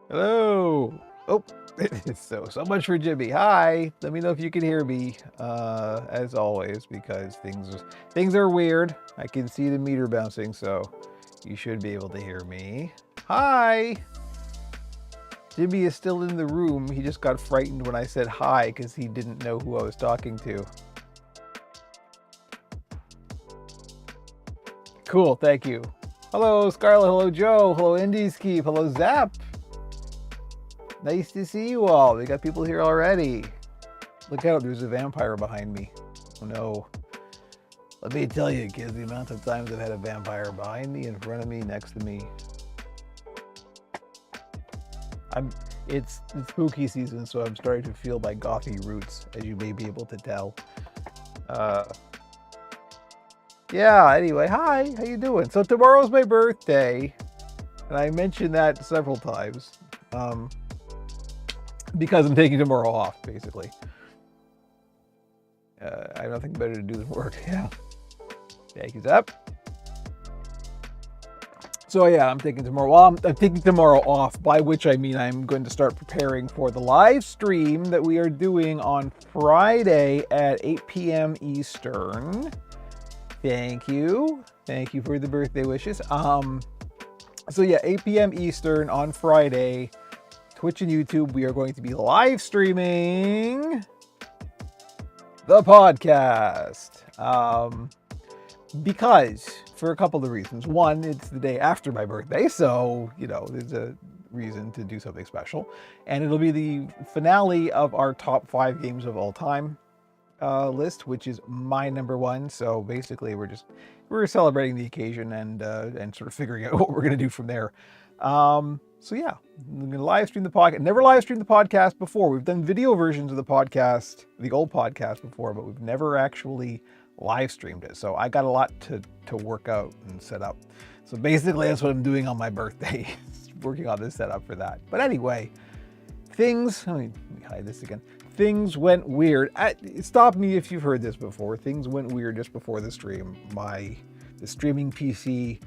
Hello. Oh, so much for Jimmy. Hi. Let me know if you can hear me. As always, because things are weird. I can see the meter bouncing, so you should be able to hear me. Hi. Jimmy is still in the room. He just got frightened when I said hi because he didn't know who I was talking to. Cool. Thank you. Hello, Scarlett. Hello, Joe. Hello, Indieskeep. Hello, Zap. Nice to see you all. We got people here already. Look out, there's a vampire behind me. Oh no. Let me tell you, kids, the amount of times I've had a vampire behind me, in front of me, next to me. It's spooky season, so I'm starting to feel my gothy roots, as you may be able to tell. Yeah, anyway, hi, how you doing? So tomorrow's my birthday, and I mentioned that several times. Because I'm taking tomorrow off, basically. I have nothing better to do than work. Yeah. Thank you, Zep. So yeah, I'm taking tomorrow. Well, I'm taking tomorrow off, by which I mean I'm going to start preparing for the live stream that we are doing on Friday at 8 p.m. Eastern. Thank you. Thank you for the birthday wishes. So yeah, 8 p.m. Eastern on Friday. Twitch and YouTube, we are going to be live streaming the podcast. Because, for a couple of reasons. One, it's the day after my birthday, so, there's a reason to do something special. And it'll be the finale of our top 5 games of all time list, which is my number 1. So basically, we're celebrating the occasion and sort of figuring out what we're going to do from there. So yeah, I'm going to live stream the podcast. Never live streamed the podcast before. We've done video versions of the podcast, the old podcast before, but we've never actually live streamed it. So I got a lot to work out and set up. So basically that's what I'm doing on my birthday, working on this setup for that. But anyway, let me hide this again. Things went weird. Stop me if you've heard this before. Things went weird just before the stream. The streaming PC,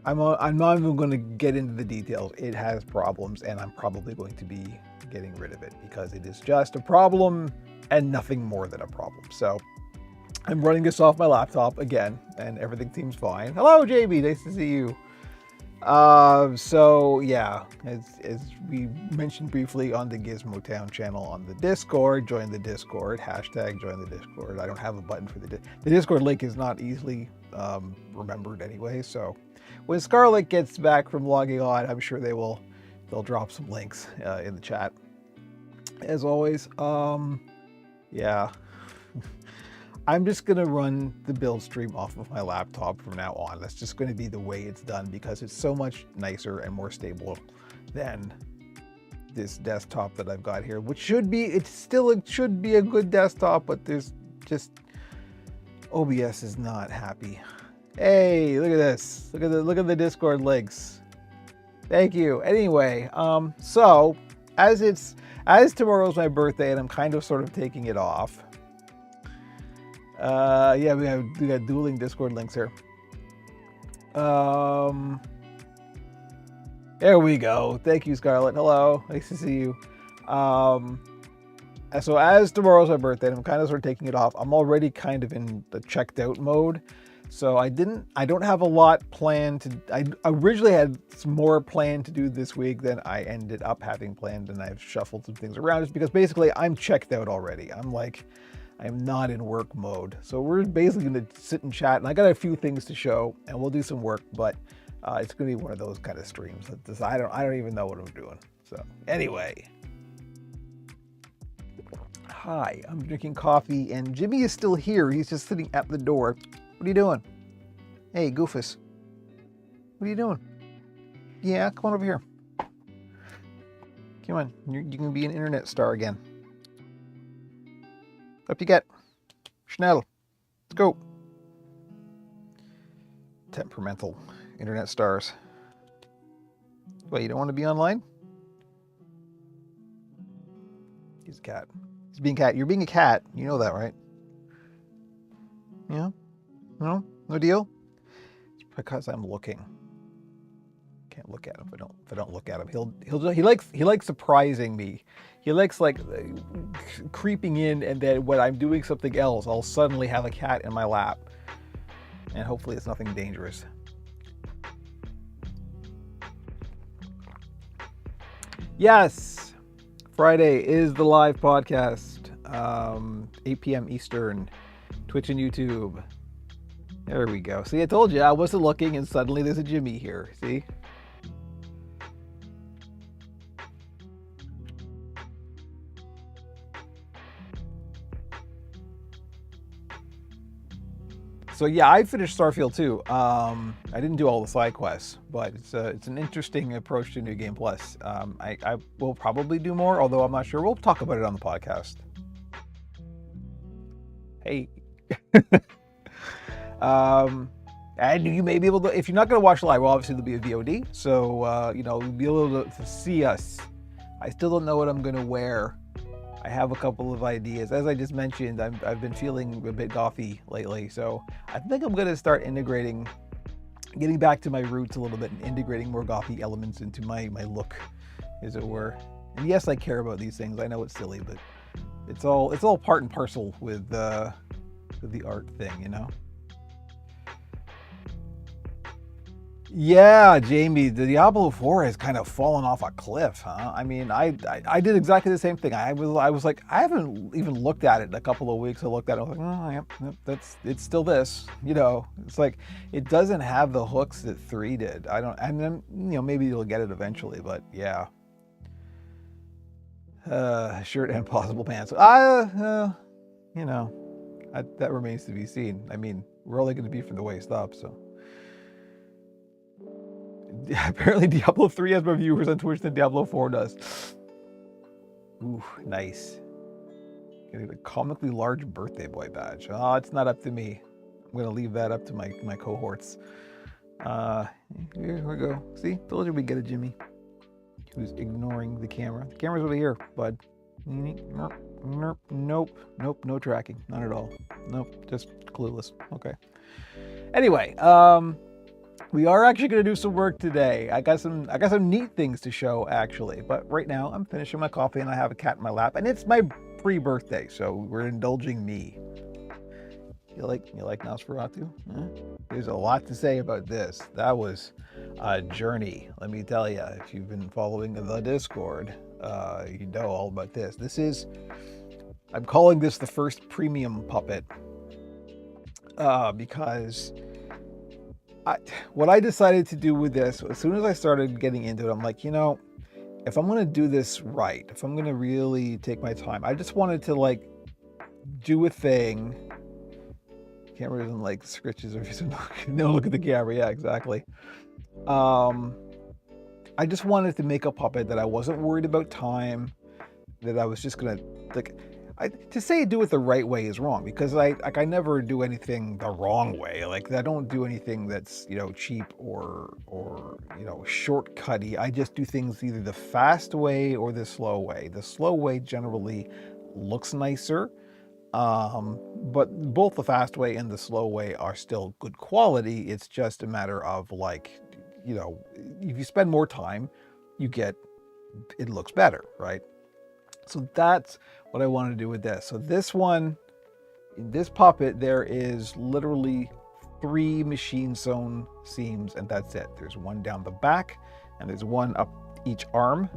I'm not even going to get into the details. It has problems, and I'm probably going to be getting rid of it because it is just a problem and nothing more than a problem. So I'm running this off my laptop again, and everything seems fine. Hello, JB. Nice to see you. So yeah, as we mentioned briefly on the Gizmo Town channel on the Discord, join the Discord, hashtag join the Discord. I don't have a button for the Discord link is not easily remembered anyway, so when Scarlett gets back from logging on, I'm sure they'll drop some links in the chat. As always, yeah. I'm just going to run the build stream off of my laptop from now on. That's just going to be the way it's done because it's so much nicer and more stable than this desktop that I've got here, which should be a good desktop, but there's just OBS is not happy. Hey, look at this. Look at the Discord links. Thank you. Anyway, so as tomorrow's my birthday and I'm kind of sort of taking it off. Yeah, we got dueling Discord links here. There we go. Thank you, Scarlett. Hello. Nice to see you. So as tomorrow's my birthday, I'm kind of sort of taking it off. I'm already kind of in the checked out mode. So I don't have a lot planned I originally had some more planned to do this week than I ended up having planned, and I've shuffled some things around just because basically I'm checked out already. I'm not in work mode. So we're basically going to sit and chat, and I got a few things to show, and we'll do some work, but it's going to be one of those kind of streams. I don't even know what I'm doing. So anyway. Hi, I'm drinking coffee, and Jimmy is still here. He's just sitting at the door. What are you doing? Hey, Goofus. What are you doing? Yeah, come on over here. Come on, you can be an internet star again. Up you get. Schnell. Let's go. Temperamental internet stars. What, you don't want to be online? He's a cat. He's being a cat. You're being a cat. You know that, right? Yeah? No? No deal? It's because I'm looking. can't look at him if I don't look at him. He likes surprising me. He likes like creeping in, and then when I'm doing something else, I'll suddenly have a cat in my lap, and hopefully it's nothing dangerous. Yes, Friday is the live podcast, 8 p.m. Eastern, Twitch and YouTube. There we go. See, I told you I wasn't looking, and suddenly there's a Jimmy here. See? So yeah, I finished Starfield too. I didn't do all the side quests, but it's an interesting approach to New Game Plus. I will probably do more, although I'm not sure. We'll talk about it on the podcast. Hey. And you may be able to, if you're not going to watch live, well, obviously there'll be a VOD, so you'll be able to see us. I still don't know what I'm going to wear. I have a couple of ideas. As I just mentioned, I've been feeling a bit gothy lately, so I think I'm going to start getting back to my roots a little bit and integrating more gothy elements into my look, as it were. And yes, I care about these things. I know it's silly, but it's all part and parcel with the art thing, you know? Yeah, Jamie, the Diablo 4 has kind of fallen off a cliff, huh? I mean, I did exactly the same thing. I was like, I haven't even looked at it in a couple of weeks. I looked at it, I was like, oh, yep, it's still this, you know. It's like, it doesn't have the hooks that 3 did. And then, maybe you'll get it eventually, but yeah. Shirt and possible pants. That remains to be seen. I mean, we're only going to be from the waist up, so. Apparently Diablo 3 has more viewers on Twitch than Diablo 4 does. Ooh, nice. Getting a comically large birthday boy badge. Oh, it's not up to me. I'm going to leave that up to my cohorts. Here we go. See? Told you we'd get a Jimmy. Who's ignoring the camera. The camera's over here, bud. Nope, no tracking. Not at all. Nope, just clueless. Okay. Anyway, we are actually going to do some work today. I got some neat things to show, actually. But right now, I'm finishing my coffee and I have a cat in my lap, and it's my pre-birthday, so we're indulging me. You like Nosferatu? Huh? There's a lot to say about this. That was a journey, let me tell you. If you've been following the Discord, you know all about this. I'm calling this the first premium puppet, because what I decided to do with this, as soon as I started getting into it, I'm like, if I'm going to do this right, if I'm going to really take my time, I just wanted to do a thing. Camera doesn't like scritches or no, look at the camera. Yeah, exactly. I just wanted to make a puppet that I wasn't worried about time, that I was just going to to say do it the right way is wrong, because I never do anything the wrong way. I don't do anything that's cheap or shortcutty. I just do things either the fast way or the slow way. The slow way generally looks nicer, but both the fast way and the slow way are still good quality. It's just a matter of if you spend more time, it looks better, right? So that's what I want to do with this. So this one, in this puppet, there is literally 3 machine sewn seams, and that's it. There's one down the back, and there's one up each arm,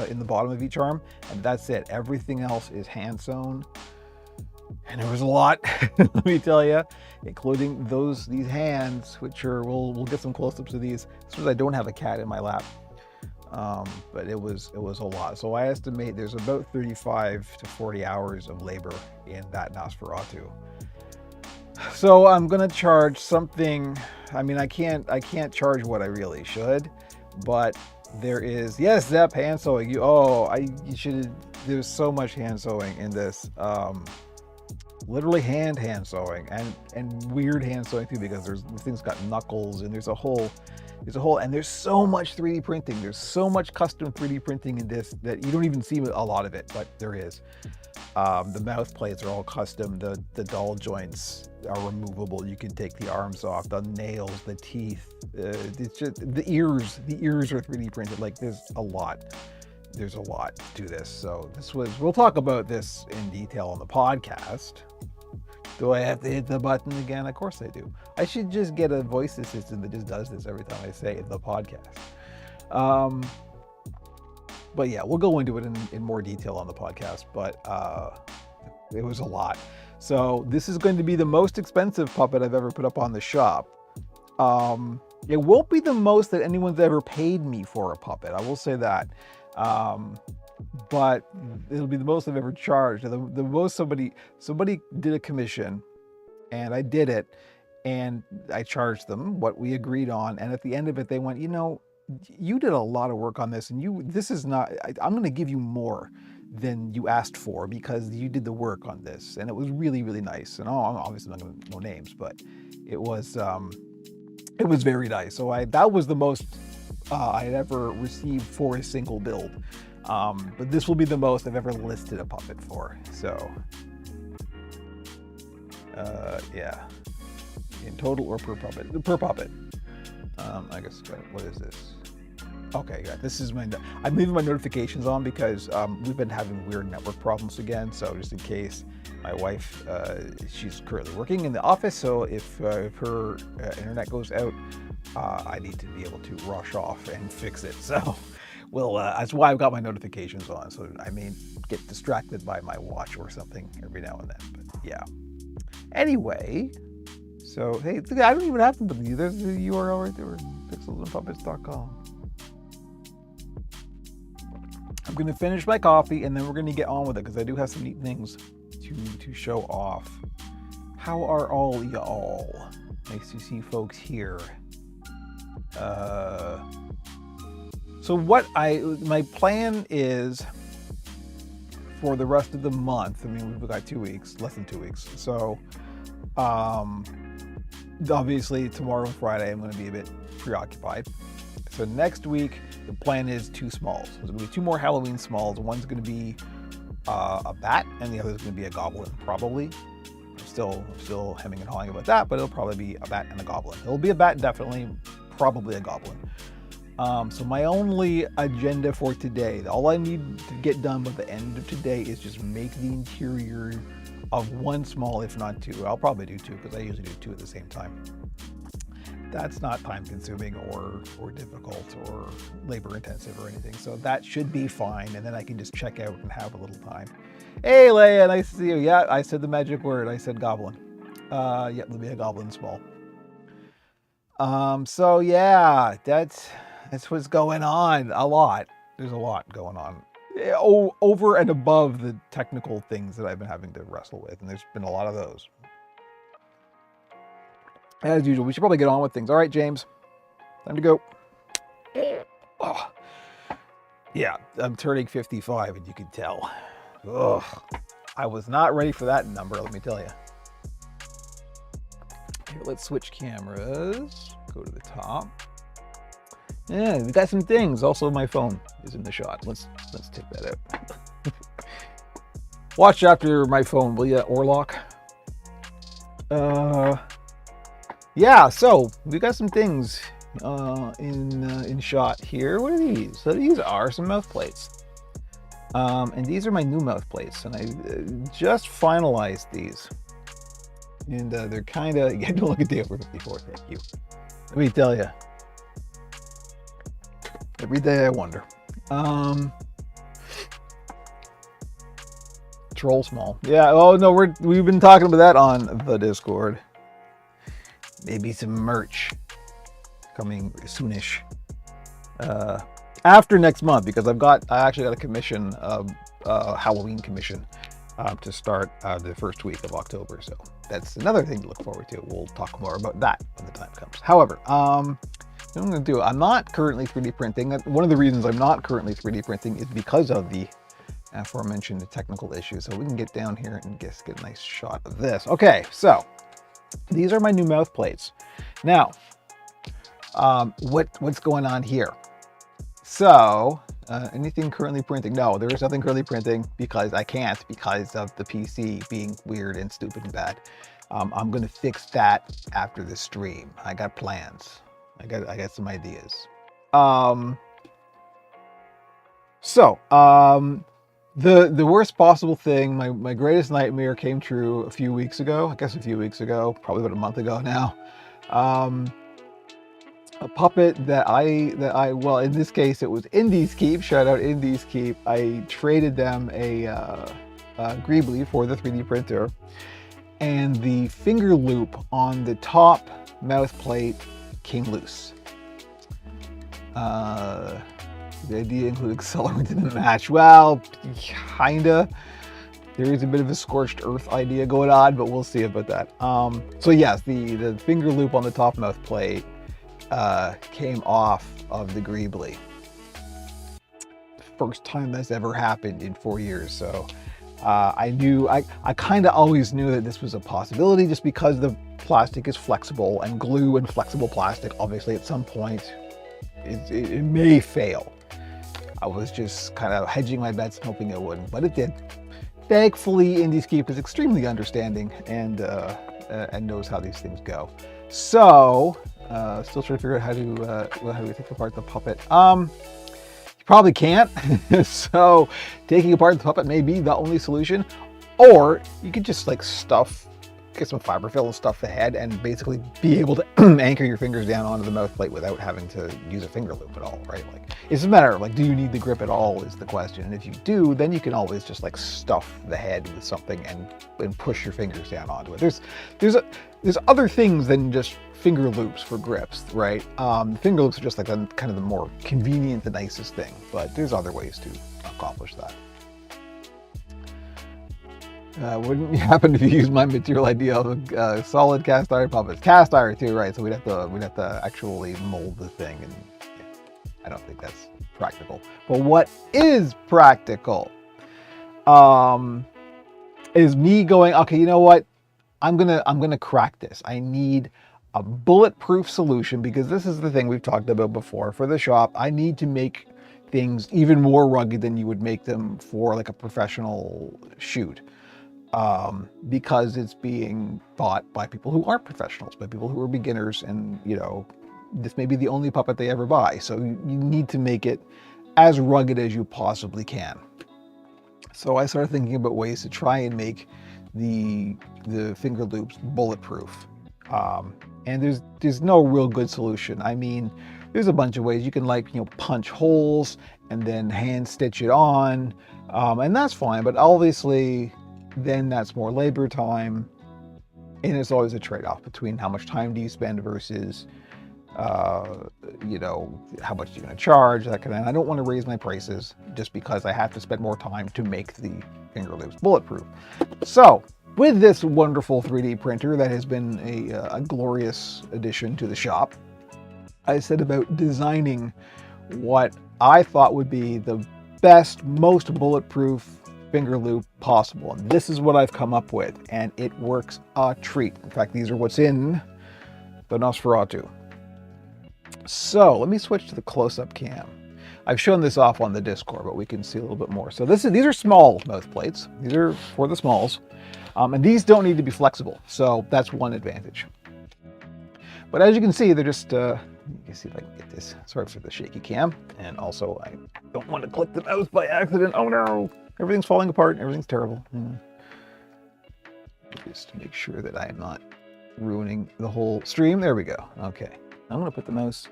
in the bottom of each arm, and that's it. Everything else is hand sewn, and there was a lot, let me tell you, including these hands, which are we'll get some close-ups of these. As soon as I don't have a cat in my lap. But it was a lot. So I estimate there's about 35 to 40 hours of labor in that Nosferatu. So I'm gonna charge something. I mean, I can't charge what I really should, but there is, yes, Zep, hand sewing. You should. There's so much hand sewing in this. literally hand sewing and weird hand sewing too, because this thing's got knuckles and there's a whole, and there's so much 3D printing. There's so much custom 3D printing in this that you don't even see a lot of it, but there is. The mouth plates are all custom. The doll joints are removable. You can take the arms off. The nails, the teeth, it's just the ears. The ears are 3D printed. Like there's a lot to this. So we'll talk about this in detail on the podcast. Do I have to hit the button again? Of course I do. I should just get a voice assistant that just does this every time I say the podcast. But yeah, we'll go into it in more detail on the podcast, but it was a lot. So this is going to be the most expensive puppet I've ever put up on the shop. It won't be the most that anyone's ever paid me for a puppet, I will say that. But it'll be the most I've ever charged. The most somebody did a commission, and I did it, and I charged them what we agreed on. And at the end of it, they went, you did a lot of work on this, and this is not, I'm going to give you more than you asked for because you did the work on this. And it was really, really nice. And I'm obviously not going to know names, but it was very nice. So that was the most I had ever received for a single build. But this will be the most I've ever listed a puppet for. So, yeah, in total or per puppet? Per puppet. I guess, what is this? Okay, yeah, this is I'm leaving my notifications on because we've been having weird network problems again. So just in case, my wife, she's currently working in the office. So if her internet goes out, I need to be able to rush off and fix it. So, that's why I've got my notifications on. So I may get distracted by my watch or something every now and then. But yeah. Anyway, so hey, I don't even have to believe there's the URL right there, pixelsandpuppets.com. I'm going to finish my coffee and then we're going to get on with it because I do have some neat things to show off. How are all y'all? Nice to see folks here. So my plan is for the rest of the month. I mean, we've got 2 weeks, less than 2 weeks. So, obviously tomorrow and Friday, I'm going to be a bit preoccupied. So next week, the plan is 2 smalls. There's going to be 2 more Halloween smalls. One's going to be a bat, and the other's going to be a goblin, probably. I'm still hemming and hawing about that, but it'll probably be a bat and a goblin. It'll be a bat, definitely, probably a goblin. So my only agenda for today, all I need to get done by the end of today is just make the interior of 1 small, if not 2. I'll probably do 2 because I usually do 2 at the same time. That's not time consuming or difficult or labor intensive or anything. So that should be fine. And then I can just check out and have a little time. Hey, Leia, nice to see you. Yeah, I said the magic word. I said goblin. Yeah, there'll be a goblin small. So yeah, that's what's going on. A lot. There's a lot going on. Over and above the technical things that I've been having to wrestle with. And there's been a lot of those. As usual, we should probably get on with things. All right, James, time to go. Oh. Yeah, I'm turning 55, and you can tell. Ugh. I was not ready for that number, let me tell you. Here, let's switch cameras. Go to the top. Yeah, we got some things. Also, my phone is in the shot. Let's take that out. Watch after my phone, will ya, Orlock? Yeah, so we got some things in shot here. What are these? So these are some mouth plates. And these are my new mouth plates, and I just finalized these. And they're kind of, yeah, don't look at the over 54, thank you. Let me tell you. Every day I wonder. Troll small. Yeah, oh no, we've been talking about that on the Discord. Maybe some merch coming soonish. After next month, because I actually got a commission, Halloween commission, to start the first week of October. So that's another thing to look forward to. We'll talk more about that when the time comes. However, what I'm going to do, I'm not currently 3D printing. One of the reasons I'm not currently 3D printing is because of the aforementioned technical issues. So we can get down here and just get a nice shot of this. Okay, so these are my new mouth plates. Now, what's going on here? So, anything currently printing? No, there is nothing currently printing because I can't, because of the PC being weird and stupid and bad. I'm gonna fix that after the stream. I got plans. I got some ideas. The worst possible thing, my greatest nightmare came true a few weeks ago. I guess a few weeks ago, probably about a month ago now. A puppet that I well, in this case it was Indies Keep. Shout out Indies Keep. I traded them a Greebly for the 3D printer, and the finger loop on the top mouth plate came loose. The idea included accelerant in the match. Well, kinda. There is a bit of a scorched earth idea going on, but we'll see about that. So yes, the finger loop on the top mouth plate came off of the Greebly. First time that's ever happened in 4 years. So I kind of always knew that this was a possibility, just because the plastic is flexible, and glue and flexible plastic, obviously at some point it may fail. I was just kind of hedging my bets, hoping it wouldn't, but it did. Thankfully, Indies Keep is extremely understanding and knows how these things go. So, still trying to figure out how to take apart the puppet. You probably can't. So, taking apart the puppet may be the only solution, or you could just like get some fiberfill and stuff the head, and basically be able to anchor your fingers down onto the mouth plate without having to use a finger loop at all, right? Like, it's a matter of like, do you need the grip at all is the question. And if you do, then you can always just like stuff the head with something and push your fingers down onto it. There's other things than just finger loops for grips, right? Finger loops are just like kind of the more convenient, the nicest thing, but there's other ways to accomplish that. Wouldn't happen if you use my material idea of solid cast iron puppets. Cast iron too, right? So we'd have to actually mold the thing, and yeah, I don't think that's practical. But what is practical is me going, okay, you know what? I'm gonna crack this. I need a bulletproof solution, because this is the thing we've talked about before. For the shop, I need to make things even more rugged than you would make them for like a professional shoot. Because it's being bought by people who aren't professionals, by people who are beginners, and you know, this may be the only puppet they ever buy. So you need to make it as rugged as you possibly can. So I started thinking about ways to try and make the finger loops bulletproof. And there's no real good solution. I mean, there's a bunch of ways you can, like, you know, punch holes and then hand stitch it on, and that's fine. But obviously, then that's more labor time, and it's always a trade-off between how much time do you spend versus, you know, how much you're going to charge, that kind of. I don't want to raise my prices just because I have to spend more time to make the finger loops bulletproof. So with this wonderful 3D printer that has been a glorious addition to the shop, I set about designing what I thought would be the best, most bulletproof finger loop possible. And this is what I've come up with, and it works a treat. In fact, these are what's in the Nosferatu. So let me switch to the close-up cam. I've shown this off on the Discord, but we can see a little bit more. So these are small mouth plates. These are for the smalls. And these don't need to be flexible. So that's one advantage. But as you can see, they're just, you can see if I can get this. Sorry for the shaky cam. And also, I don't want to click the mouse by accident. Oh no! Everything's falling apart. Everything's terrible. Just to make sure that I am not ruining the whole stream. There we go. Okay. I'm going to put the mouse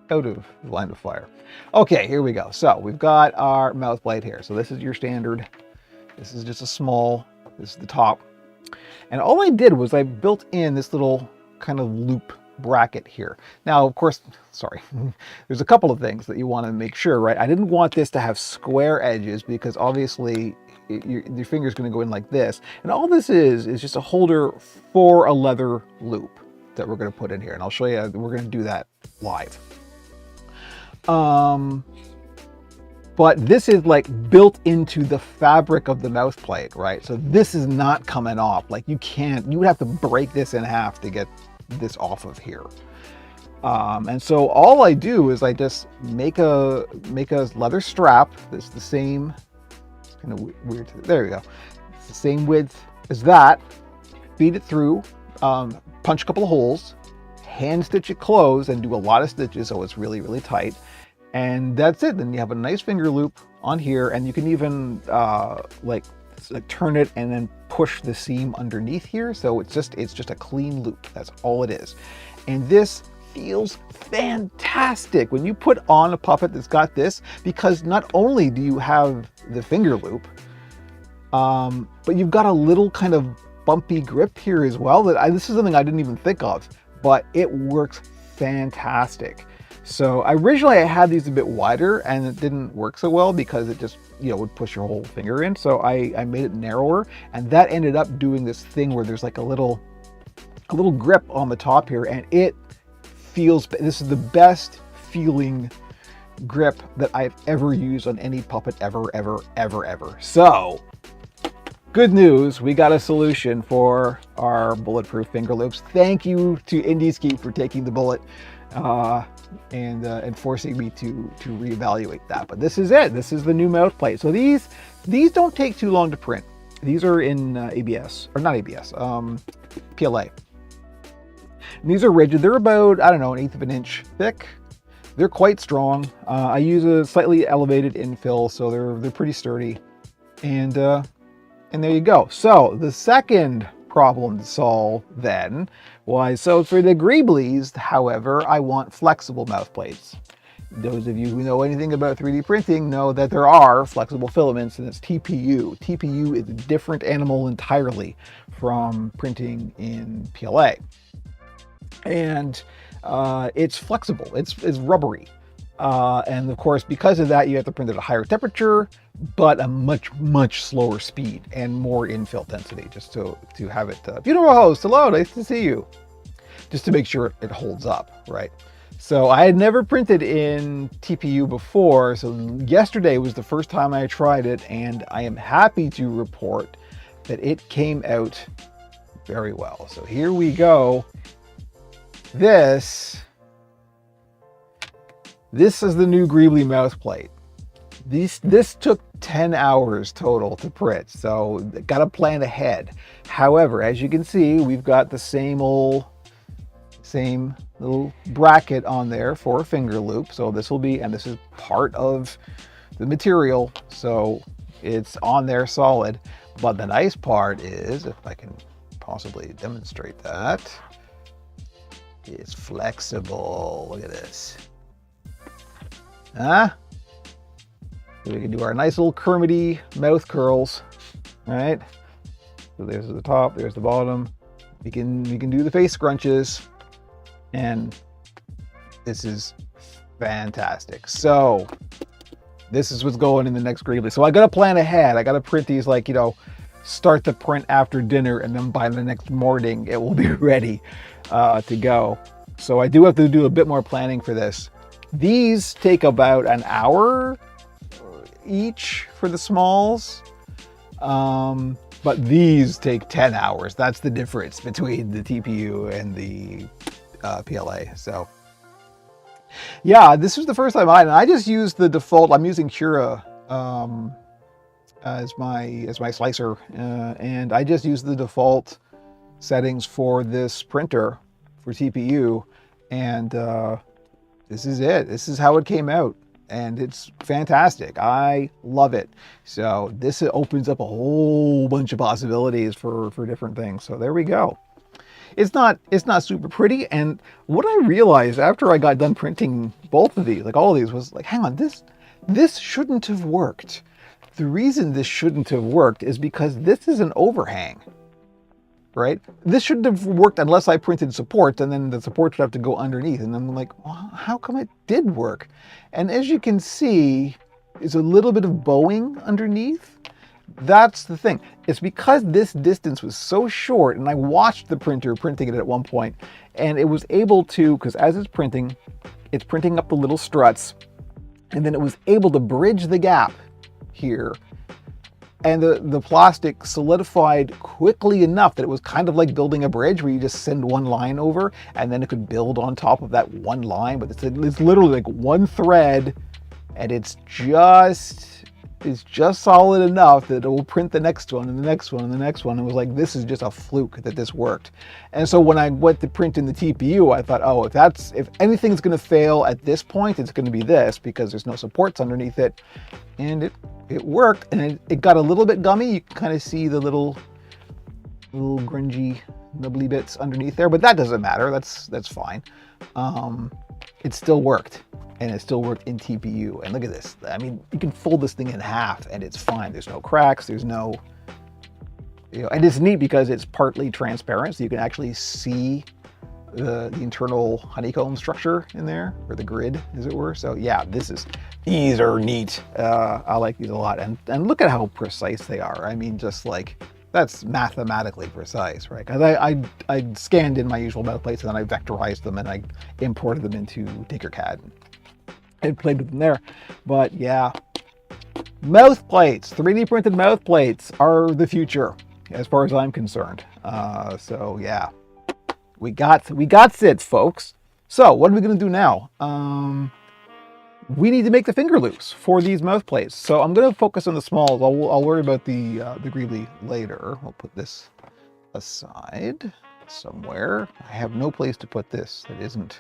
out of the line of fire. Okay, here we go. So we've got our mouth plate here. So this is your standard. This is just a small. This is the top. And all I did was I built in this little kind of loop bracket here. Now, of course, sorry, there's a couple of things that you want to make sure, right? I didn't want this to have square edges, because obviously your finger's going to go in like this. And all this is just a holder for a leather loop that we're going to put in here. And I'll show you, we're going to do that live. but this is like built into the fabric of the mouth plate, right? So this is not coming off. Like you would have to break this in half to get this off of here. And so all I do is I just make a leather strap that's the same, it's kind of weird, there we go. It's the same width as that, feed it through, punch a couple of holes, hand stitch it closed and do a lot of stitches so it's really, really tight. And that's it. Then you have a nice finger loop on here, and you can even like turn it and then push the seam underneath here. So it's just a clean loop. That's all it is. And this feels fantastic when you put on a puppet that's got this, because not only do you have the finger loop, but you've got a little kind of bumpy grip here as well. This is something I didn't even think of, but it works fantastic. So originally I had these a bit wider and it didn't work so well because it just, would push your whole finger in. So I made it narrower, and that ended up doing this thing where there's like a little grip on the top here, and it feels, this is the best feeling grip that I've ever used on any puppet ever. So good news, we got a solution for our bulletproof finger loops. Thank you to Indiskeep for taking the bullet and forcing me to reevaluate that. But this is it. This is the new mouth plate. So these don't take too long to print. These are in ABS, or not ABS, PLA. And these are rigid. They're about, I don't know, 1/8 of an inch thick. They're quite strong. I use a slightly elevated infill, so they're pretty sturdy. And there you go. So the second problem to solve then was, so for the Greeblies, however, I want flexible mouth plates. Those of you who know anything about 3D printing know that there are flexible filaments, and it's TPU. TPU is a different animal entirely from printing in PLA. And it's flexible, it's rubbery. And of course, because of that, you have to print at a higher temperature, but a much slower speed and more infill density, just to have it, beautiful host, hello, nice to see you. Just to make sure it holds up, right? So I had never printed in TPU before, so yesterday was the first time I tried it, and I am happy to report that it came out very well. So here we go. This is the new Greebly mouth plate. This took 10 hours total to print, so got to plan ahead. However, as you can see, we've got the same little bracket on there for a finger loop. So this will be, and this is part of the material, so it's on there solid. But the nice part is, if I can possibly demonstrate that, it's flexible. Look at this. So we can do our nice little Kermity mouth curls, right? So there's the top, there's the bottom. We can do the face scrunches, and this is fantastic. So this is what's going in the next Greebly. So I got to plan ahead. I got to print these, like, start the print after dinner, and then by the next morning it will be ready to go. So I do have to do a bit more planning for this. These take about an hour each for the smalls, but these take 10 hours. That's the difference between the TPU and the PLA. So yeah, this was the first time I just used the default. I'm using Cura as my slicer, and I just used the default settings for this printer for TPU, and this is it. This is how it came out, and it's fantastic. I love it. So this opens up a whole bunch of possibilities for different things. So there we go. It's not super pretty, and what I realized after I got done printing both of these, like all of these, was like, hang on, this shouldn't have worked. The reason this shouldn't have worked is because this is an overhang, right? This shouldn't have worked unless I printed supports, and then the supports would have to go underneath. And I'm like, well, how come it did work? And as you can see, there's a little bit of bowing underneath. That's the thing. It's because this distance was so short, and I watched the printer printing it at one point, and it was able to, because as it's printing up the little struts, And then it was able to bridge the gap here. And the plastic solidified quickly enough that it was kind of like building a bridge where you just send one line over and then it could build on top of that one line. But it's literally like one thread, and it's just solid enough that it will print the next one and the next one and the next one. It was like, this is just a fluke that this worked. And so when I went to print in the TPU, I thought, oh, if anything's going to fail at this point, it's going to be this, because there's no supports underneath it. And it worked, and it got a little bit gummy. You can kind of see the little grungy nubbly bits underneath there, but that doesn't matter. That's fine. It still worked. And it still worked in TPU. And look at this. I mean, you can fold this thing in half and it's fine. There's no cracks, there's no, and it's neat because it's partly transparent, so you can actually see the internal honeycomb structure in there, or the grid, as it were. So yeah, these are neat. I like these a lot. And look at how precise they are. I mean, just like, that's mathematically precise, right? Because I scanned in my usual metal plates, and then I vectorized them and I imported them into Tinkercad and played with them there. But yeah, mouth plates, 3D printed mouth plates are the future as far as I'm concerned. So yeah, we got it, folks. So what are we gonna do now? We need to make the finger loops for these mouth plates. So I'm gonna focus on the smalls. I'll worry about the Greely later. I'll put this aside somewhere. I have no place to put this that isn't.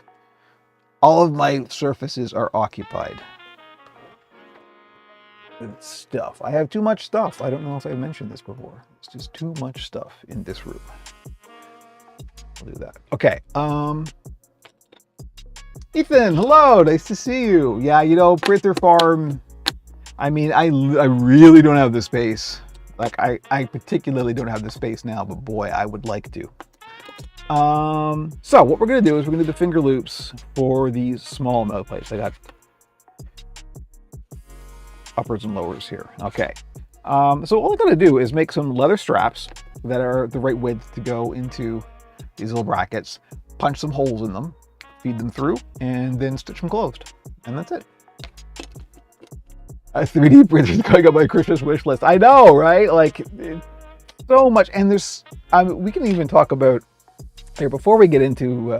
All of my surfaces are occupied with stuff. I have too much stuff. I don't know if I mentioned this before. It's just too much stuff in this room. I'll do that. Okay. Ethan, hello. Nice to see you. Yeah, Printer Farm. I mean, I really don't have the space. Like, I particularly don't have the space now, but boy, I would like to. So what we're going to do is we're going to do the finger loops for these small mouth plates. I got uppers and lowers here. Okay. So all I got to do is make some leather straps that are the right width to go into these little brackets, punch some holes in them, feed them through, and then stitch them closed. And that's it. A 3D printer is going on my Christmas wish list. I know, right? Like, so much. And we can even talk about here, before we get into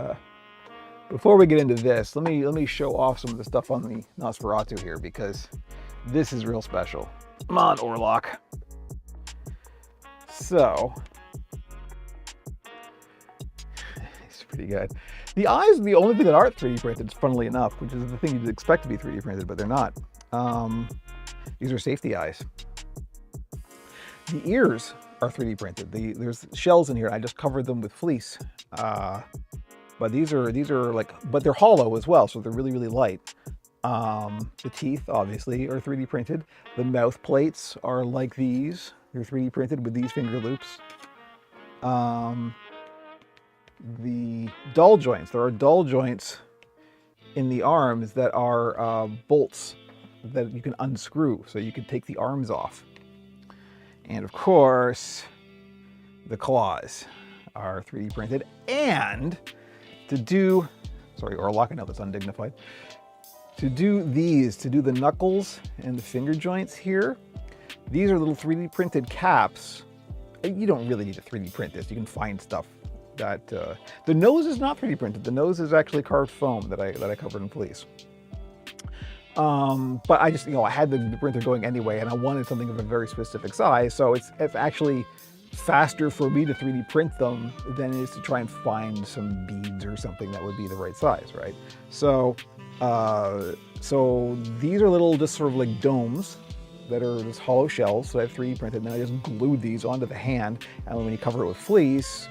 this, let me show off some of the stuff on the Nosferatu here, because this is real special. Come on, Orlok. So, it's pretty good. The eyes are the only thing that aren't 3D printed, funnily enough, which is the thing you'd expect to be 3D printed, but they're not. These are safety eyes. The ears are 3D printed. There's shells in here. I just covered them with fleece. But these are like, but they're hollow as well, so they're really, really light. The teeth, obviously, are 3D printed. The mouth plates are like these. They're 3D printed with these finger loops. The dull joints, there are dull joints in the arms that are bolts that you can unscrew, so you can take the arms off. And of course, the claws are 3D printed. And to do, sorry, Orlok, I know that's undignified. To do the knuckles and the finger joints here, these are little 3D printed caps. You don't really need to 3D print this. You can find stuff that, the nose is not 3D printed. The nose is actually carved foam that I covered in fleece. But I just, I had the printer going anyway, and I wanted something of a very specific size. So it's actually faster for me to 3D print them than it is to try and find some beads or something that would be the right size, right? So, so these are little, just sort of like domes that are just hollow shells that I've 3D printed, and then I just glued these onto the hand, and when you cover it with fleece,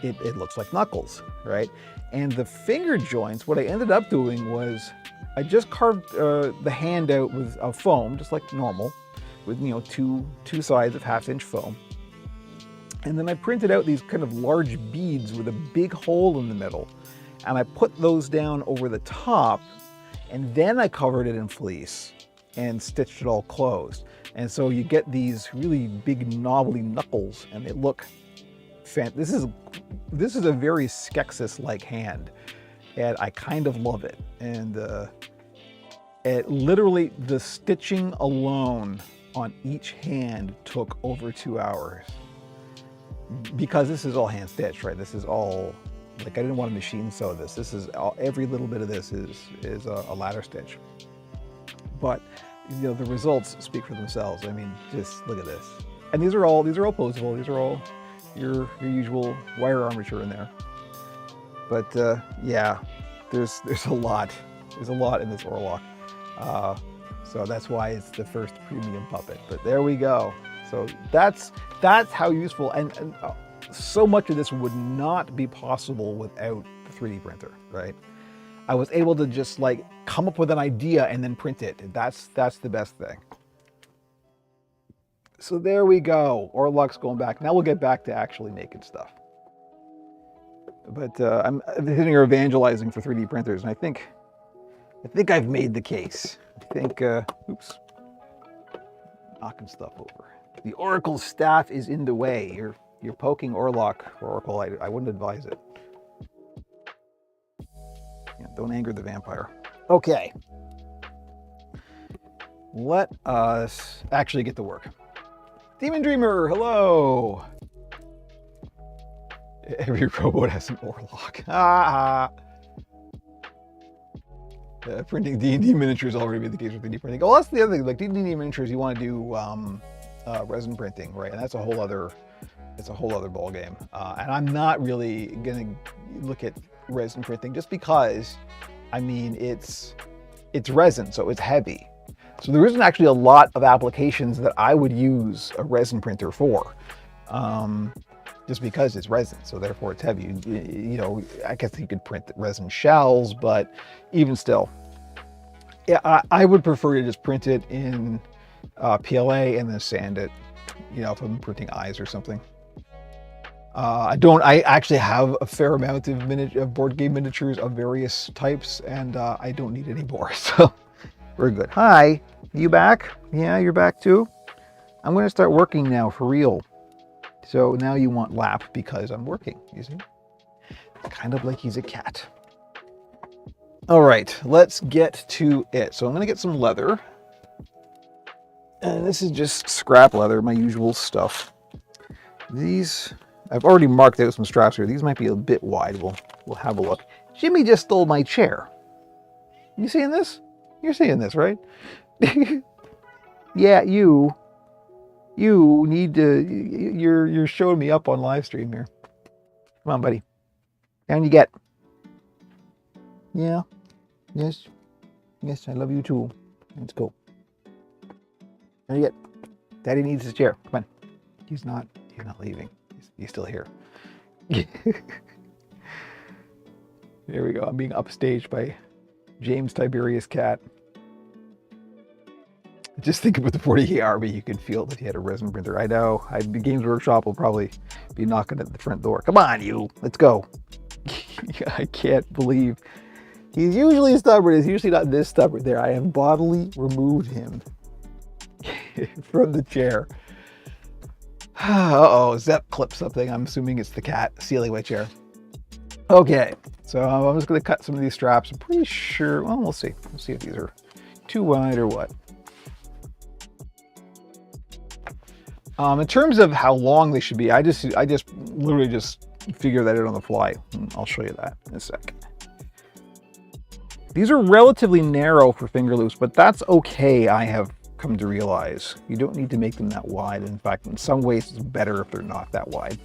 it looks like knuckles, right? And the finger joints, what I ended up doing was I just carved the hand out with a foam, just like normal, with two sides of 1/2-inch foam. And then I printed out these kind of large beads with a big hole in the middle. And I put those down over the top, and then I covered it in fleece and stitched it all closed. And so you get these really big knobbly knuckles, and they look this is a very Skeksis-like hand, and I kind of love it. And It literally, the stitching alone on each hand took over 2 hours. Because this is all hand stitched, right? This is all, like, I didn't want to machine sew this. This is all, every little bit of this is a ladder stitch. But you know, the results speak for themselves. I mean, just look at this. And these are all posable. These are all your usual wire armature in there. But yeah, there's a lot. There's a lot in this Orlock. So that's why it's the first premium puppet. But there we go. So that's how useful, and so much of this would not be possible without the 3D printer, right? I was able to just like come up with an idea and then print it. That's the best thing. So there we go. Orlock's going back. Now we'll get back to actually making stuff. But I'm sitting here evangelizing for 3D printers, and I think I've made the case. I think, oops, knocking stuff over. The Oracle staff is in the way. You're poking Orlock, Oracle. I wouldn't advise it. Yeah, don't anger the vampire. Okay. Let us actually get to work. Demon Dreamer, hello. Every robot has an Orlock. Printing D&D miniatures already be the case with 3D printing. Oh, that's the other thing. Like D&D miniatures, you want to do resin printing, right? And that's a whole other ball game. And I'm not really gonna look at resin printing just because, I mean, it's resin, so it's heavy. So there isn't actually a lot of applications that I would use a resin printer for. Just because it's resin, so therefore it's heavy. You know, I guess you could print resin shells, but even still, yeah, I would prefer to just print it in PLA and then sand it, you know, if I'm printing eyes or something. I actually have a fair amount of board game miniatures of various types, and I don't need any more, so we're good. Hi, you back? Yeah, you're back too? I'm gonna start working now for real. So now you want lap because I'm working, you see? Kind of like he's a cat. All right, let's get to it. So I'm gonna get some leather. And this is just scrap leather, my usual stuff. These, I've already marked out some straps here. These might be a bit wide. We'll have a look. Jimmy just stole my chair. You seeing this? You're seeing this, right? Yeah, you need to, you're showing me up on live stream here. Come on, buddy. Down you get. Yeah. Yes. Yes, I love you too. Let's go. Down you get. Daddy needs his chair. Come on. He's not leaving. He's still here. There we go. I'm being upstaged by James Tiberius Cat. Just think about the 40K army. You could feel that he had a resin printer. I know. The Games Workshop will probably be knocking at the front door. Come on, you. Let's go. I can't believe. He's usually stubborn. He's usually not this stubborn. There, I have bodily removed him from the chair. Uh-oh, Zep clipped something. I'm assuming it's the cat stealing my chair. Okay, so I'm just going to cut some of these straps. I'm pretty sure, well, we'll see. We'll see if these are too wide or what. In terms of how long they should be, I just literally just figure that out on the fly. I'll show you that in a sec. These are relatively narrow for finger loops, but that's okay, I have come to realize. You don't need to make them that wide. In fact, in some ways, it's better if they're not that wide.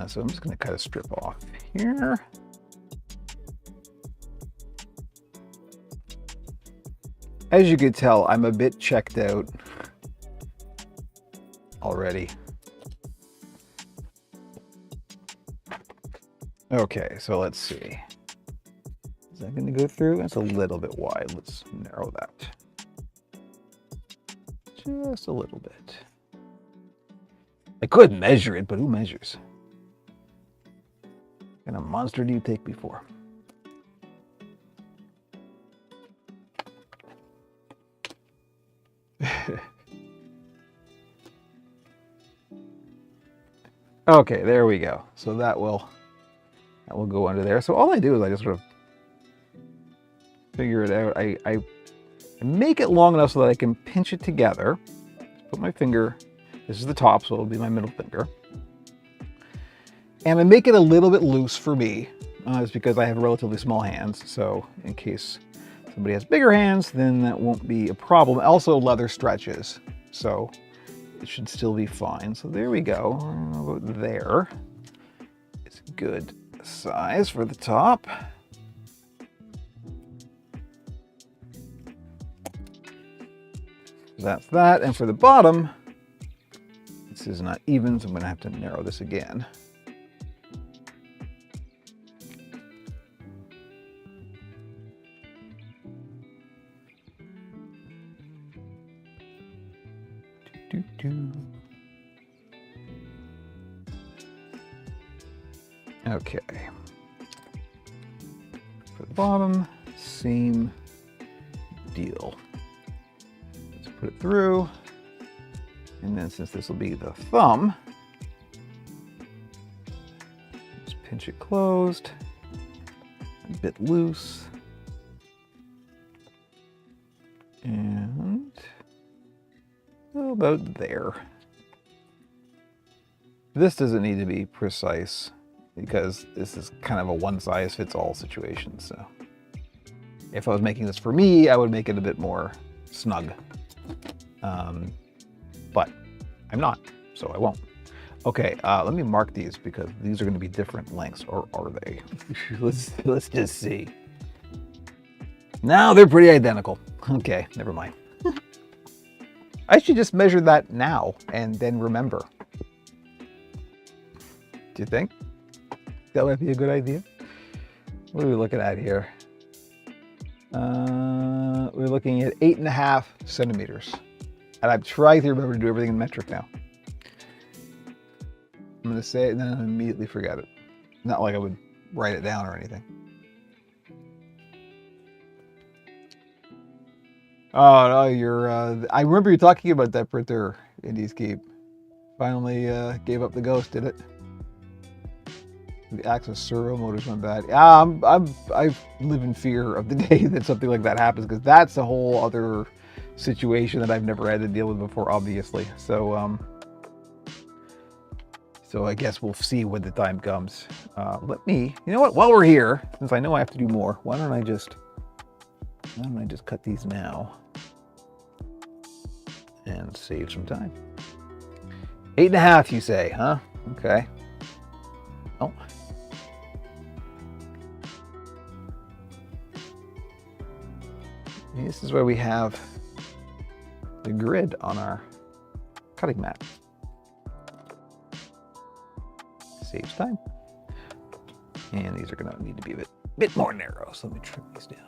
So I'm just going to cut a strip off here. As you can tell, I'm a bit checked out already. Okay, so let's see. Is that going to go through? That's a little bit wide. Let's narrow that. Just a little bit. I could measure it, but who measures? What kind of monster do you take before? Okay, there we go. So that will go under there. So all I do is I just sort of figure it out. I make it long enough so that I can pinch it together. Put my finger, this is the top, so it'll be my middle finger. And I make it a little bit loose for me. It's because I have relatively small hands. So in case somebody has bigger hands, then that won't be a problem. Also, leather stretches, so it should still be fine. So there we go. About there. It's a good size for the top. That's that. And for the bottom, this is not even, so I'm going to have to narrow this again. Okay. For the bottom, same deal. Let's put it through. And then since this will be the thumb, just pinch it closed, a bit loose. And about there. This doesn't need to be precise because this is kind of a one-size-fits-all situation. So if I was making this for me, I would make it a bit more snug. But I'm not, so I won't. Okay, let me mark these because these are going to be different lengths, or are they? let's just see. No, they're pretty identical. Okay, never mind. I should just measure that now and then remember. Do you think that might be a good idea? What are we looking at here? We're looking at 8.5 centimeters. And I'm trying to remember to do everything in metric now. I'm going to say it and then I'll immediately forget it. Not like I would write it down or anything. Oh, no, you're... I remember you talking about that printer, Indies Keep. Finally gave up the ghost, did it? The Axis servo motors went bad. I live in fear of the day that something like that happens, because that's a whole other situation that I've never had to deal with before, obviously. So, so I guess we'll see when the time comes. Let me, you know what? While we're here, since I know I have to do more, why don't I just cut these now and save some time. 8.5, you say, huh? Okay. Oh. This is where we have the grid on our cutting mat. Saves time. And these are going to need to be a bit more narrow, so let me trim these down.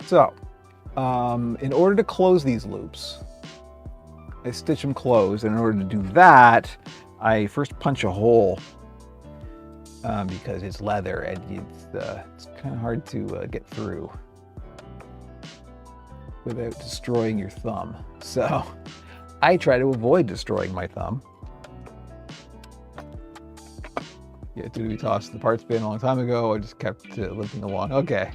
So, in order to close these loops, I stitch them closed, and in order to do that, I first punch a hole because it's leather and it's kind of hard to get through without destroying your thumb. So I try to avoid destroying my thumb. Yeah, did we toss the parts bin a long time ago? I just kept limping along. Okay.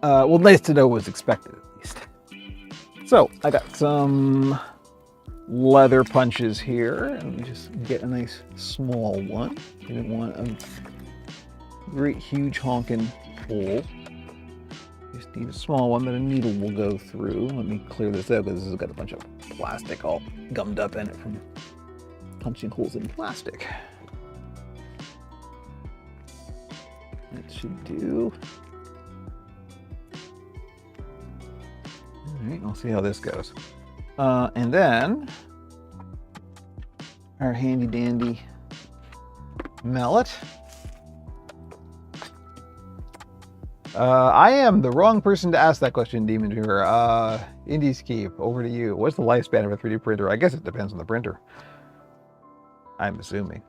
Well, nice to know what was expected, at least. So I got some leather punches here, and just get a nice small one. I didn't want a great huge honking hole. Just need a small one that a needle will go through. Let me clear this out because this has got a bunch of plastic all gummed up in it from punching holes in plastic. That should do. All right, we'll see how this goes. And then our handy dandy mallet. I am the wrong person to ask that question, Demon Viewer. Indies Keep, over to you. What's the lifespan of a 3D printer? I guess it depends on the printer, I'm assuming.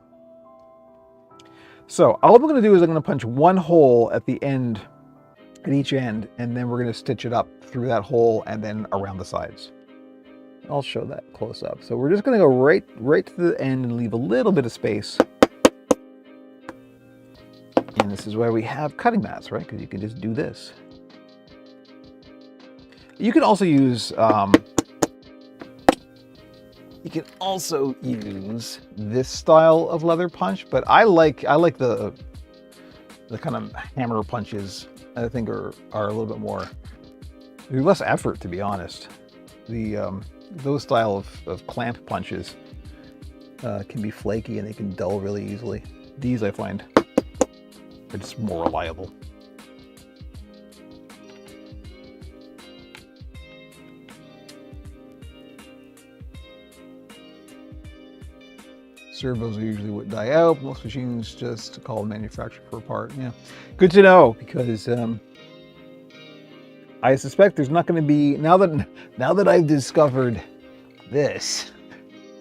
So all I'm going to do is I'm going to punch one hole at the end at each end, and then we're going to stitch it up through that hole and then around the sides. I'll show that close up. So we're just going to go right to the end and leave a little bit of space. And this is why we have cutting mats, right? Because you can just do this. You can also use this style of leather punch, but I like the kind of hammer punches. I think are a little bit more, there's less effort, to be honest. Those style of clamp punches can be flaky and they can dull really easily. These I find are just more reliable. Servos are usually what die out. Most machines just call the manufacturer for a part. Yeah, good to know, because I suspect there's not going to be, now that I've discovered this,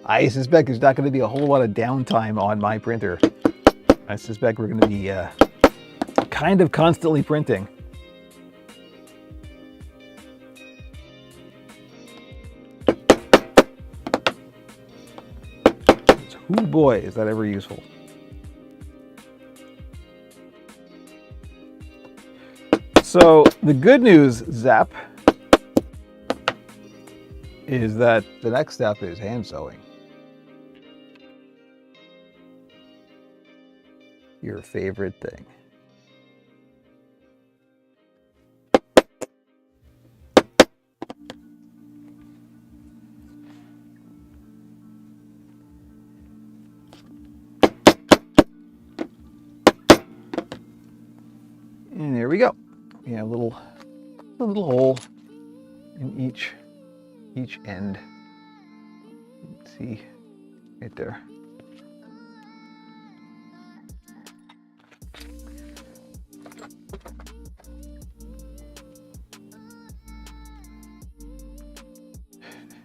I suspect there's not going to be a whole lot of downtime on my printer. I suspect we're going to be kind of constantly printing. Oh boy, is that ever useful. So the good news, Zap, is that the next step is hand sewing. Your favorite thing. And there we go. Yeah, a little hole in each end. Let's see, right there.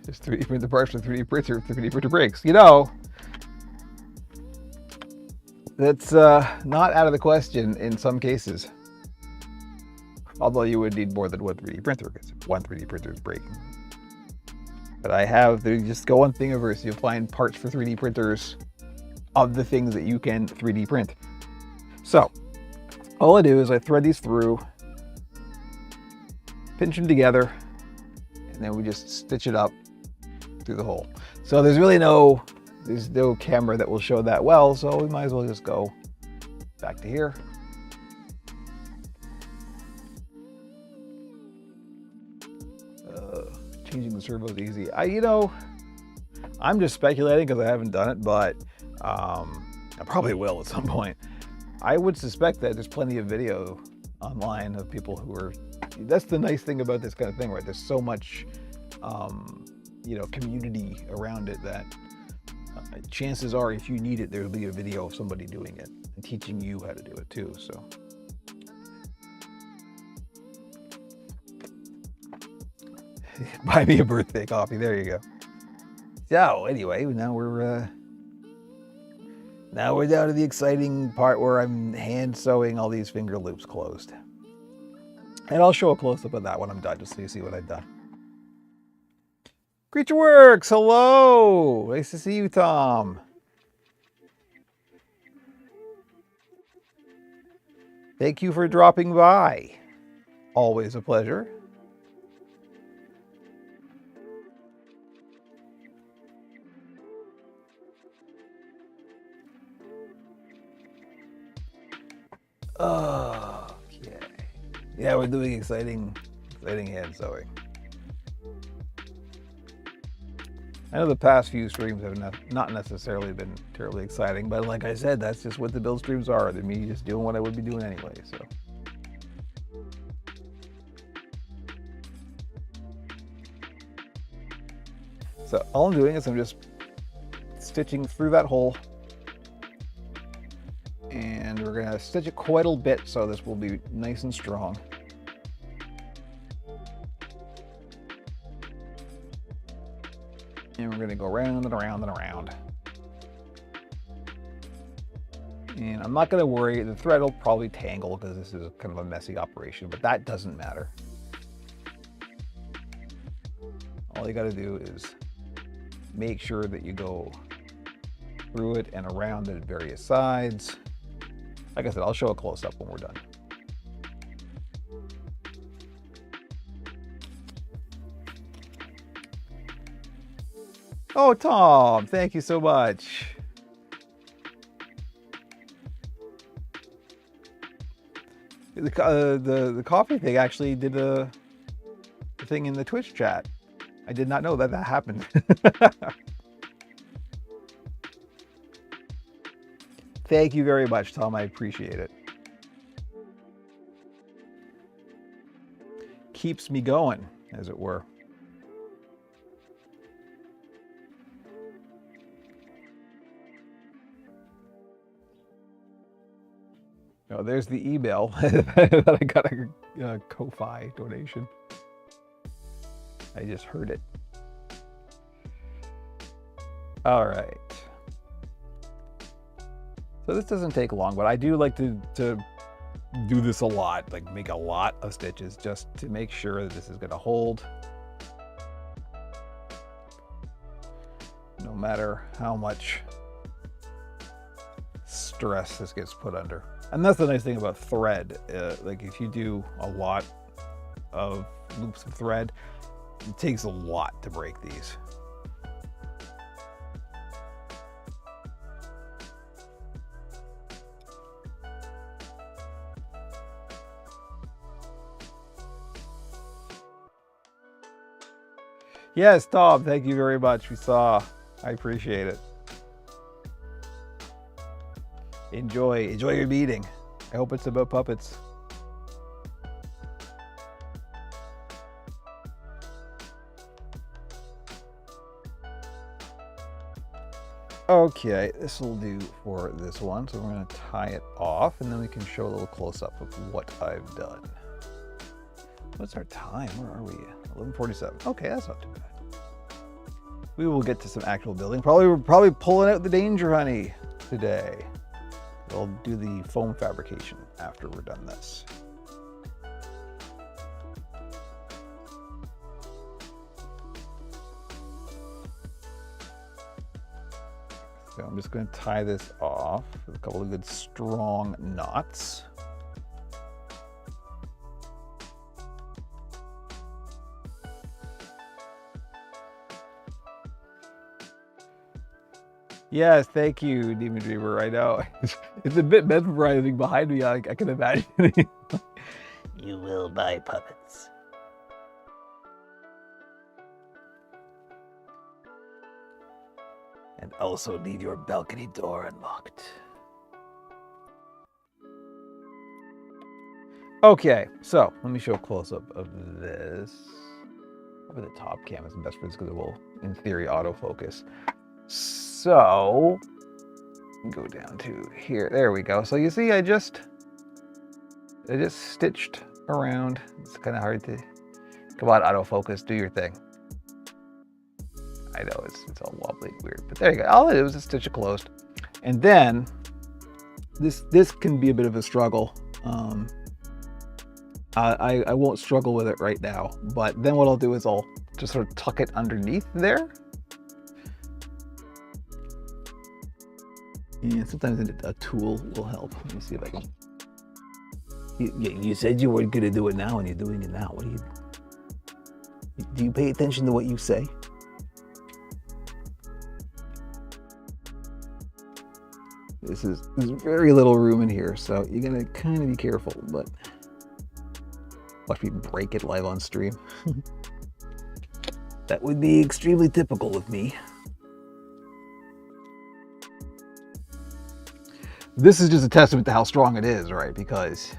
Just 3D print the parts with 3D printer. 3D printer breaks. You know, that's not out of the question in some cases. Although you would need more than one 3D printer, because one 3D printer is breaking. But I have, just go on Thingiverse, you'll find parts for 3D printers of the things that you can 3D print. So, all I do is I thread these through, pinch them together, and then we just stitch it up through the hole. So there's really there's no camera that will show that well, so we might as well just go back to here. Changing the servos easy. I'm just speculating because I haven't done it, but I probably will at some point. I would suspect that there's plenty of video online of people who are, that's the nice thing about this kind of thing, right? There's so much, community around it that chances are if you need it, there'll be a video of somebody doing it and teaching you how to do it too, so. Buy me a birthday coffee. There you go. So anyway, now we're down to the exciting part where I'm hand sewing all these finger loops closed. And I'll show a close-up of that when I'm done, just so you see what I've done. Creature Works, hello! Nice to see you, Tom. Thank you for dropping by. Always a pleasure. Okay. Yeah, we're doing exciting hand sewing. I know the past few streams have not necessarily been terribly exciting, but like I said, that's just what the build streams are. They're me just doing what I would be doing anyway, so. So all I'm doing is I'm just stitching through that hole. And we're going to stitch it quite a bit so this will be nice and strong. And we're going to go round and around and around. And I'm not going to worry. The thread will probably tangle because this is kind of a messy operation, but that doesn't matter. All you got to do is make sure that you go through it and around it at various sides. Like I said, I'll show a close-up when we're done. Oh, Tom, thank you so much. The coffee thing actually did a thing in the Twitch chat. I did not know that that happened. Thank you very much, Tom. I appreciate it. Keeps me going, as it were. Oh, there's the email that I got a Ko-Fi donation. I just heard it. All right. So this doesn't take long, but I do like to do this a lot, like make a lot of stitches just to make sure that this is going to hold. No matter how much stress this gets put under. And that's the nice thing about thread. Like if you do a lot of loops of thread, it takes a lot to break these. Yes, Tom, thank you very much. We saw. I appreciate it. Enjoy your meeting. I hope it's about puppets. Okay, this will do for this one. So we're going to tie it off and then we can show a little close-up of what I've done. What's our time? Where are we? 11:47. Okay, that's not too bad. We will get to some actual building. We're probably pulling out the Danger Honey today. We'll do the foam fabrication after we're done this. So I'm just going to tie this off with a couple of good strong knots. Yes, thank you, Demon Dreamer. I know. It's a bit mesmerizing behind me. I can imagine. You will buy puppets. And also leave your balcony door unlocked. Okay, so let me show a close-up of this. Probably the top cam is the best for this because it will, in theory, autofocus. So, go down to here. There we go. So you see, I just stitched around. It's kind of hard to. Come on, autofocus, do your thing. I know it's all wobbly and weird, but there you go. All I did was just stitch it closed, and then this can be a bit of a struggle. I won't struggle with it right now, but then what I'll do is I'll just sort of tuck it underneath there. And sometimes a tool will help. Let me see if I can. You said you weren't going to do it now, and you're doing it now. What do you pay attention to what you say? There's very little room in here, so you're going to kind of be careful, but watch me break it live on stream. That would be extremely typical of me. This is just a testament to how strong it is, right? Because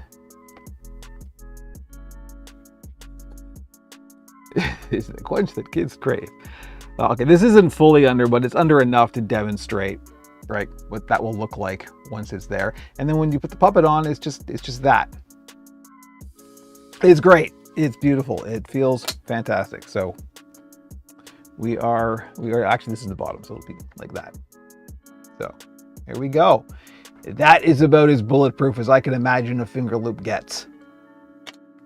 it's the quench that kids crave. Okay, this isn't fully under, but it's under enough to demonstrate, right, what that will look like once it's there. And then when you put the puppet on, it's just that. It's great. It's beautiful. It feels fantastic. So we are actually, this is the bottom, so it'll be like that. So here we go. That is about as bulletproof as I can imagine a finger loop gets.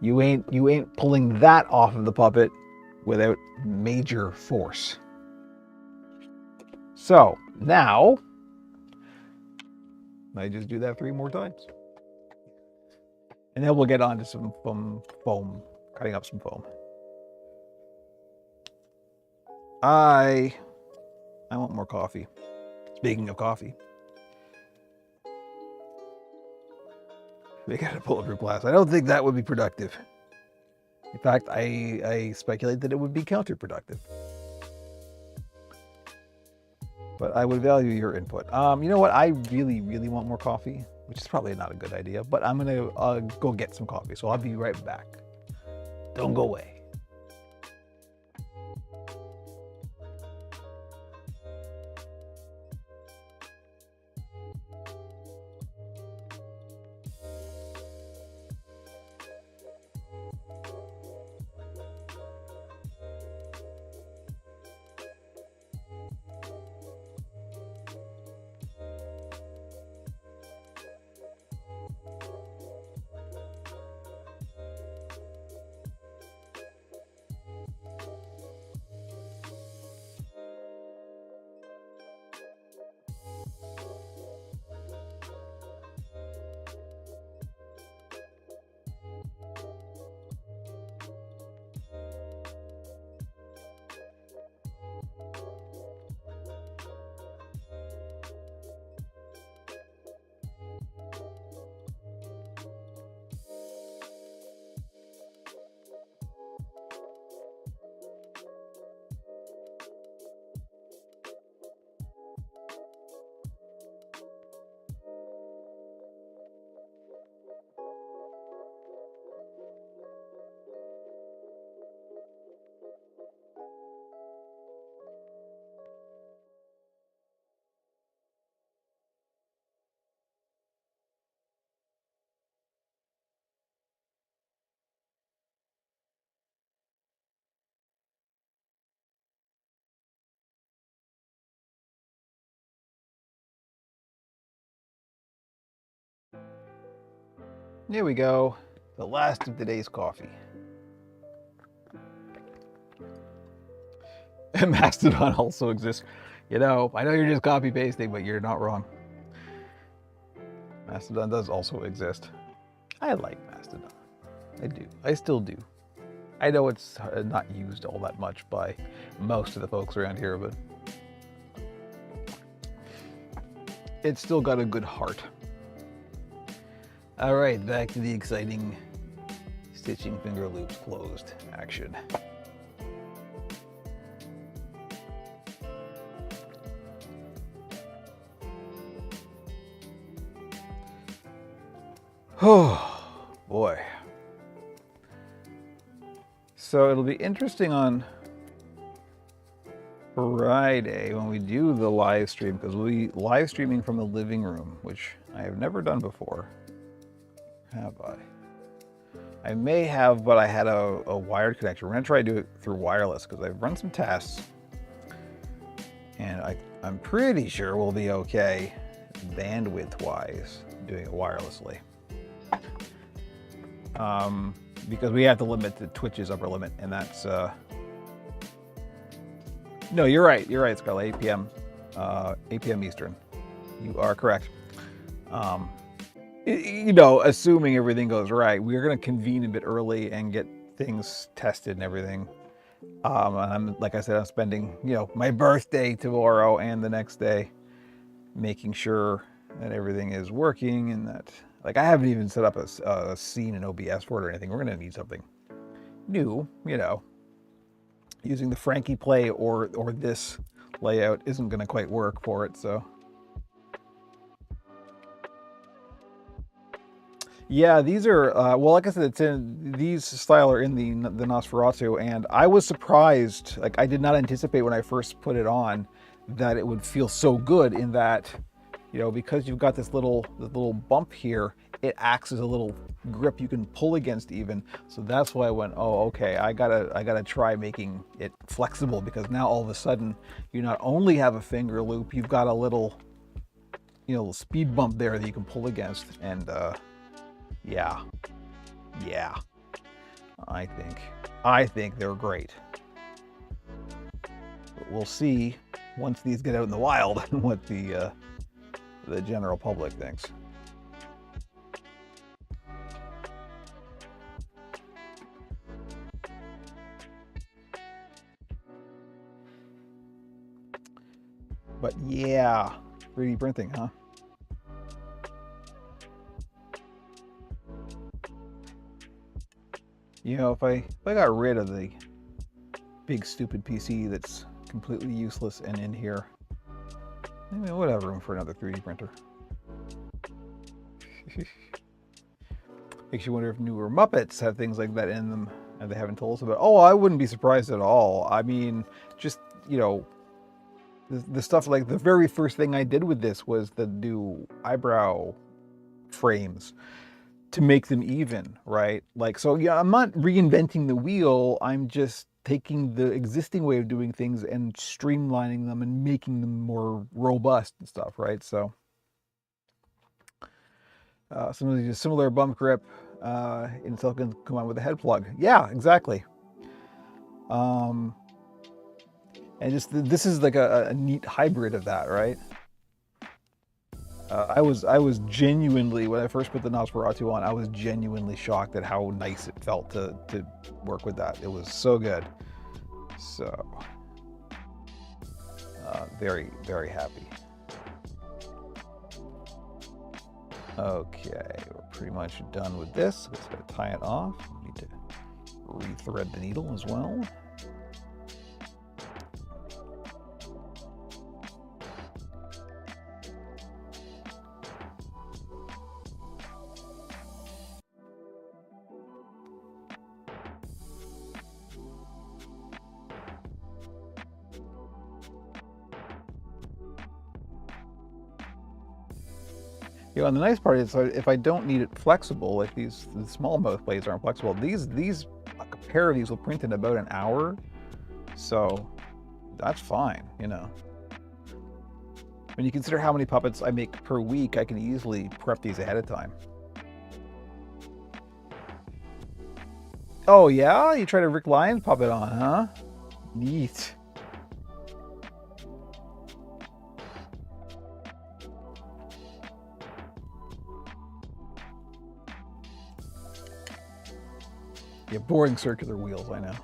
You ain't pulling that off of the puppet without major force. So now I just do that 3 more times. And then we'll get on to some foam, cutting up some foam. I want more coffee. Speaking of coffee. They got a bulletproof glass. I don't think that would be productive. In fact, I speculate that it would be counterproductive. But I would value your input. You know what? I really, really want more coffee, which is probably not a good idea, but I'm gonna go get some coffee. So I'll be right back. Don't go away. Here we go. The last of today's coffee. And Mastodon also exists. You know, I know you're just copy pasting, but you're not wrong. Mastodon does also exist. I like Mastodon. I do. I still do. I know it's not used all that much by most of the folks around here, but it's still got a good heart. All right, back to the exciting stitching finger loops closed action. Oh, boy. So it'll be interesting on Friday when we do the live stream, because we'll be live streaming from the living room, which I have never done before. Have I? I may have, but I had a wired connection. We're gonna try to do it through wireless because I've run some tests, and I'm pretty sure we'll be okay bandwidth-wise doing it wirelessly. Because we have to limit the Twitch's upper limit, and that's no, you're right, Scarlett. 8 p.m. Eastern. You are correct. You know, assuming everything goes right, we're going to convene a bit early and get things tested and everything. And I'm, like I said, I'm spending, you know, my birthday tomorrow and the next day making sure that everything is working, and that, like, I haven't even set up a scene in OBS for it or anything. We're going to need something new, you know. Using the Frankie Play or this layout isn't going to quite work for it, so. Yeah, these are, well, like I said, these style are in the Nosferatu, and I was surprised, like, I did not anticipate when I first put it on that it would feel so good, in that, you know, because you've got this little bump here, it acts as a little grip you can pull against even. So that's why I went, oh, okay, I gotta try making it flexible, because now all of a sudden you not only have a finger loop, you've got a little, you know, little speed bump there that you can pull against, and yeah, I think they're great. But we'll see once these get out in the wild what the general public thinks. But yeah, 3D printing, huh? You know, if I got rid of the big stupid PC that's completely useless and in here, I mean, would have room for another 3D printer. Makes you wonder if newer Muppets have things like that in them and they haven't told us about. Oh, I wouldn't be surprised at all. I mean, just, you know, the stuff like the very first thing I did with this was the new eyebrow frames to make them even, right? Like, so yeah, I'm not reinventing the wheel. I'm just taking the existing way of doing things and streamlining them and making them more robust and stuff, right? So some similar bump grip in silicon combined with a head plug. Yeah, exactly. And just this is like a neat hybrid of that, right? I was genuinely, when I first put the Nosferatu on, I was genuinely shocked at how nice it felt to work with that. It was so good. So, very, very happy. Okay, we're pretty much done with this. Let's go tie it off. We need to rethread the needle as well. You know, and the nice part is if I don't need it flexible, like the small mouth blades aren't flexible, these like a pair of these will print in about an hour. So that's fine, you know. When you consider how many puppets I make per week, I can easily prep these ahead of time. Oh yeah? You tried a Rick Lyons puppet on, huh? Neat. Yeah, boring circular wheels, I know.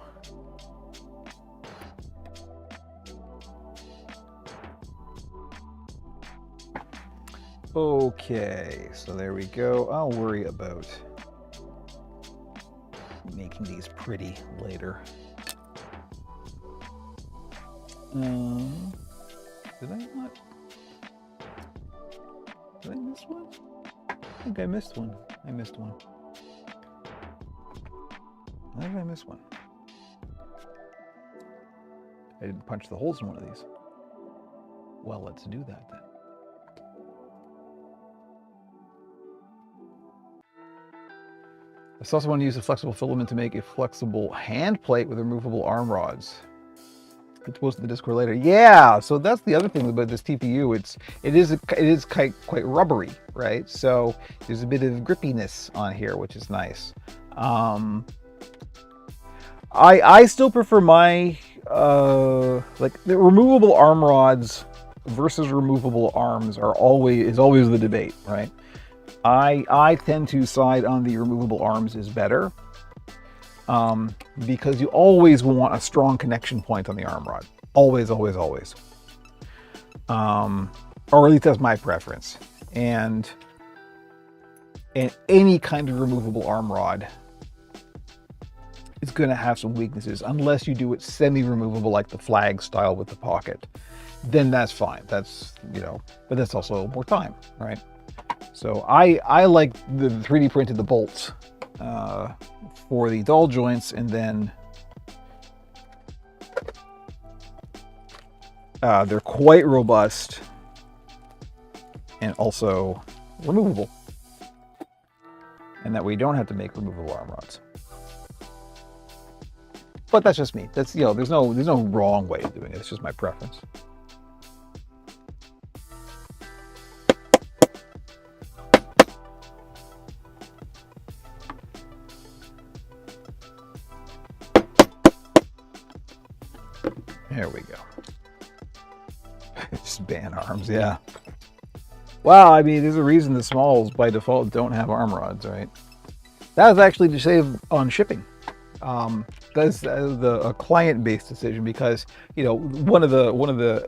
Okay, so there we go. I'll worry about making these pretty later. Did I not? Did I miss one? I think I missed one. I missed one. Why did I miss one? I didn't punch the holes in one of these. Well, let's do that then. I also want to use a flexible filament to make a flexible hand plate with removable arm rods. It's posted in the Discord later. Yeah, so that's the other thing about this TPU. It is quite rubbery, right? So there's a bit of grippiness on here, which is nice. I still prefer my like the removable arm rods versus removable arms is always the debate, right? I tend to side on the removable arms is better because you always want a strong connection point on the arm rod. Always, always, always. Or at least that's my preference. And any kind of removable arm rod is going to have some weaknesses unless you do it semi-removable like the flag style with the pocket. Then that's fine. That's, you know, but that's also more time, right? So I like the 3D printed the bolts for the dull joints, and then they're quite robust and also removable, and that we don't have to make removable arm rods. But that's just me. That's, you know, there's no wrong way of doing it. It's just my preference. There we go. Just ban arms, yeah. Well, I mean, there's a reason the smalls by default don't have arm rods, right? That was actually to save on shipping. That's a client-based decision because, you know, one of the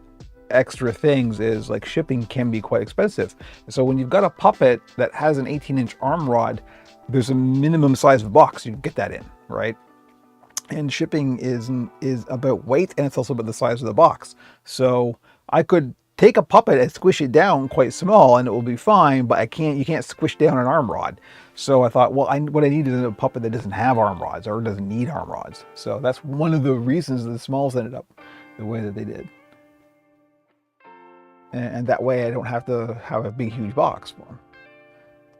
extra things is like shipping can be quite expensive. So when you've got a puppet that has an 18-inch arm rod, there's a minimum size of box you can get that in, right? And shipping is about weight, and it's also about the size of the box. So I could take a puppet and squish it down quite small and it will be fine, but you can't squish down an arm rod. So I thought, well, what I need is a puppet that doesn't have arm rods or doesn't need arm rods. So that's one of the reasons the smalls ended up the way that they did. And that way I don't have to have a big, huge box for them.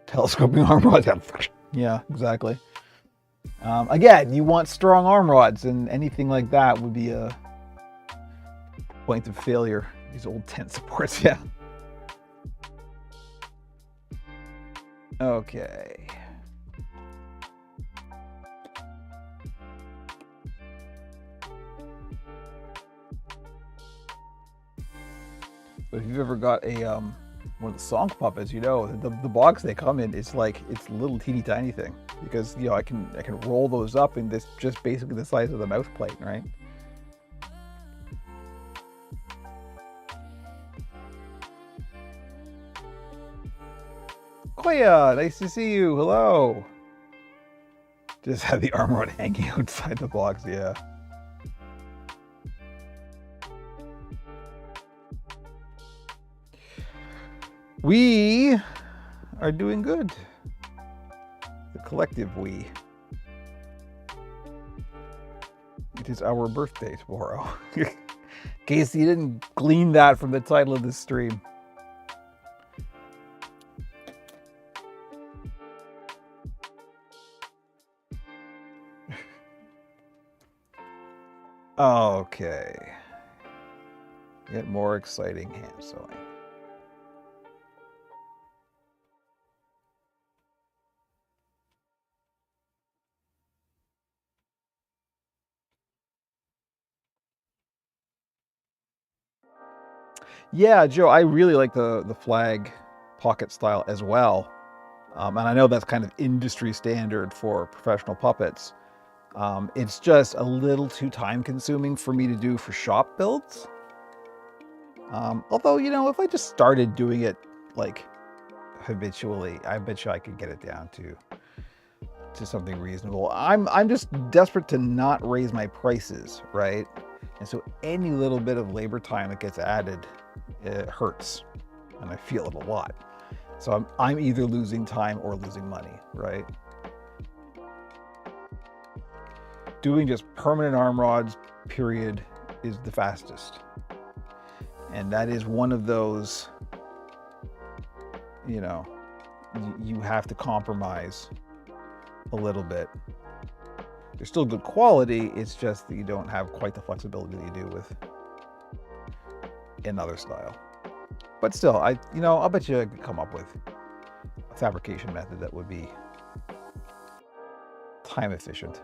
Telescoping arm rods. Yeah, exactly. Again, you want strong arm rods, and anything like that would be a point of failure. These old tent supports, yeah. Okay. But if you've ever got a one of the Sonk puppets, you know the box they come in, it's like it's a little teeny tiny thing, because you know I can roll those up, and this just basically the size of the mouth plate, right? Koya, nice to see you. Hello. Just have the arm rod hanging outside the box, yeah. We are doing good. The collective we. It is our birthday tomorrow. In case you didn't glean that from the title of this stream. Okay. Yet more exciting hand sewing. Yeah, Joe, I really like the flag pocket style as well. And I know that's kind of industry standard for professional puppets. It's just a little too time consuming for me to do for shop builds. Although, you know, if I just started doing it like habitually, I bet you I could get it down to something reasonable. I'm just desperate to not raise my prices, right? And so any little bit of labor time that gets added, it hurts, and I feel it a lot. So I'm either losing time or losing money, right? Doing just permanent arm rods, period, is the fastest. And that is one of those, you know, you have to compromise a little bit. They're still good quality, it's just that you don't have quite the flexibility that you do with another style. But still, I'll bet you I could come up with a fabrication method that would be time efficient.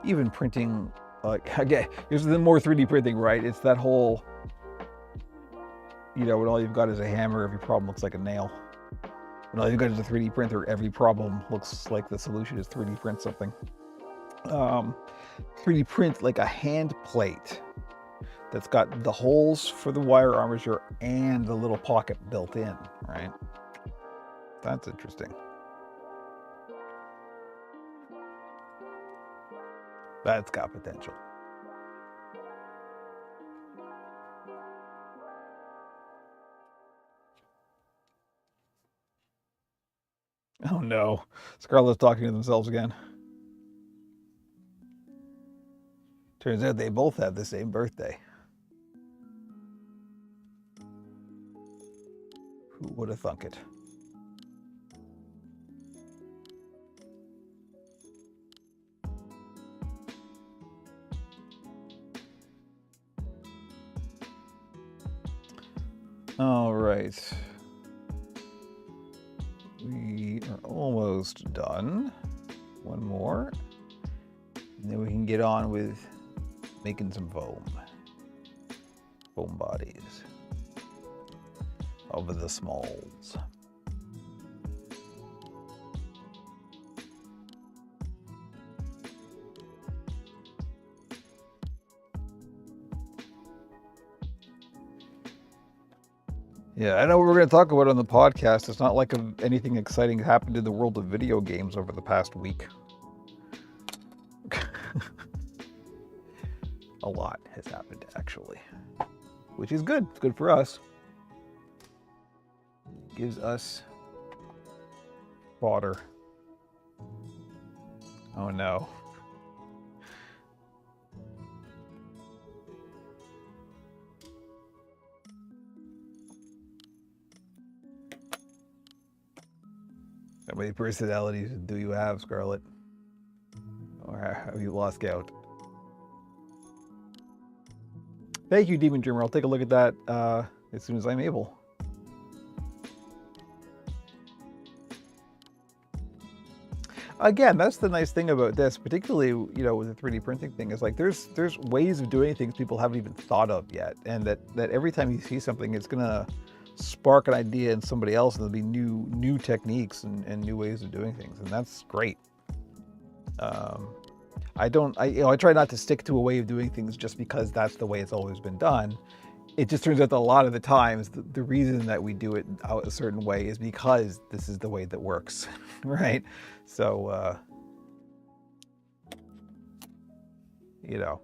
Even printing, like, again, here's the more 3D printing, right? It's that whole, you know, when all you've got is a hammer, every problem looks like a nail. When all you've got is a 3D printer, every problem looks like the solution is 3D print something. 3D print like a hand plate that's got the holes for the wire armature and the little pocket built in, right? That's interesting. That's got potential. Oh no, Scarlett's talking to themselves again. Turns out they both have the same birthday. Who would have thunk it? All right. We are almost done. One more. And then we can get on with making some foam. Foam bodies of the smalls. Yeah, I know what we're going to talk about on the podcast. It's not like anything exciting happened in the world of video games over the past week. A lot has happened, actually, which is good. It's good for us. Gives us fodder. Oh no. How many personalities do you have, Scarlet? Or have you lost count? Thank you, Demon Dreamer. I'll take a look at that as soon as I'm able. Again, that's the nice thing about this, particularly, you know, with the 3D printing thing, is like there's ways of doing things people haven't even thought of yet, and that every time you see something, it's gonna spark an idea in somebody else, and there'll be new techniques and new ways of doing things, and that's great. I try not to stick to a way of doing things just because that's the way it's always been done. It just turns out that a lot of the times, the reason that we do it a certain way is because this is the way that works, right? So, you know,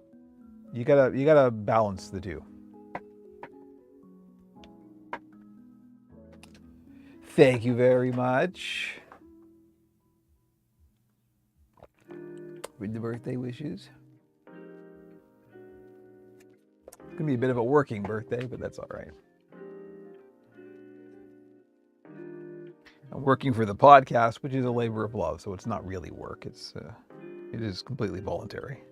you gotta balance the two. Thank you very much. With the birthday wishes. It's gonna be a bit of a working birthday, but that's all right. I'm working for the podcast, which is a labor of love, so it's not really work. It is completely voluntary.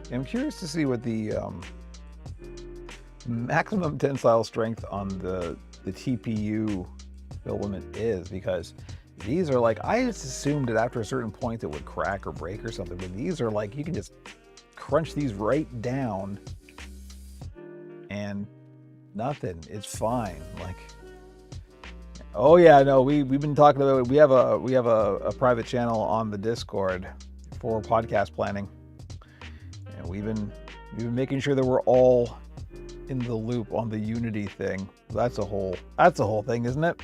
I'm curious to see what the maximum tensile strength on the TPU filament is, because these are like, I just assumed that after a certain point it would crack or break or something, but these are like, you can just crunch these right down and nothing, it's fine. Like, oh yeah, no, we've been talking about it. We have a private channel on the Discord for podcast planning. We've been making sure that we're all in the loop on the Unity thing. That's a whole thing, isn't it?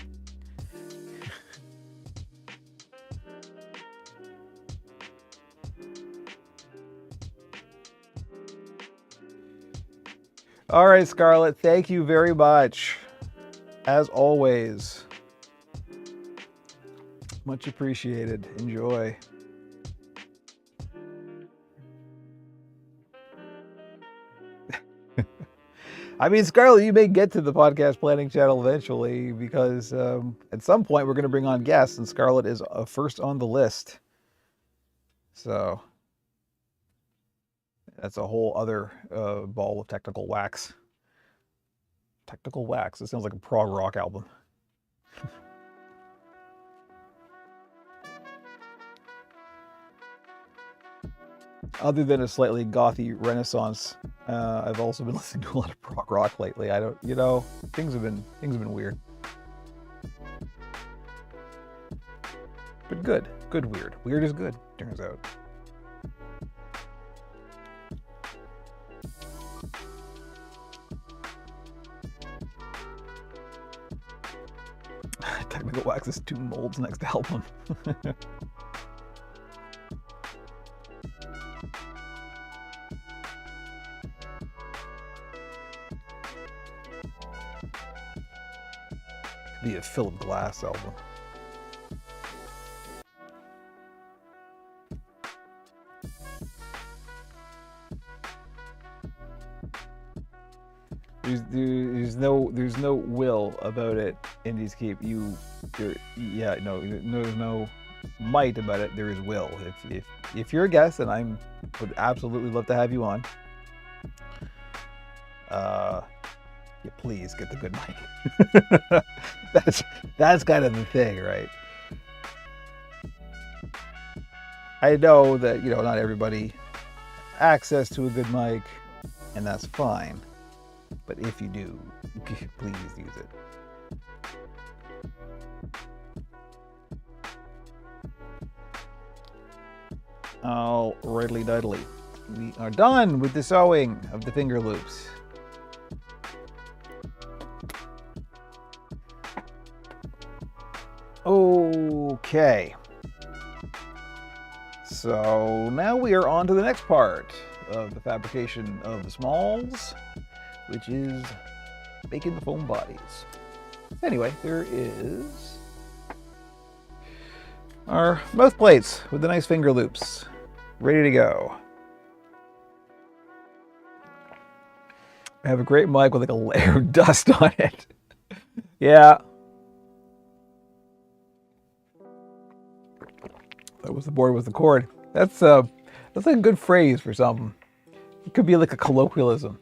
All right, Scarlett, thank you very much. As always. Much appreciated. Enjoy. I mean, Scarlett, you may get to the podcast planning channel eventually, because at some point we're going to bring on guests, and Scarlett is first on the list. So that's a whole other ball of technical wax. Technical wax. It sounds like a prog rock album. Other than a slightly gothy renaissance, I've also been listening to a lot of prog rock lately. I don't, you know, things have been weird, but good weird. Weird is good, turns out. Technical Wax is Tomb Mold's next album. Be a Philip Glass album. there's no will about it in Deepscape. There's no might about it. There is will. If you're a guest, and I would absolutely love to have you on, please get the good mic. that's kind of the thing, right? I know that not everybody access to a good mic, and that's fine. But if you do, please use it. Alrighty diddly. We are done with the sewing of the finger loops. Okay. So now we are on to the next part of the fabrication of the smalls, which is making the foam bodies. Anyway, there is our mouth plates with the nice finger loops, ready to go. I have a great mic with like a layer of dust on it. Yeah. That was the board with the cord. That's like a good phrase for something. It could be like a colloquialism.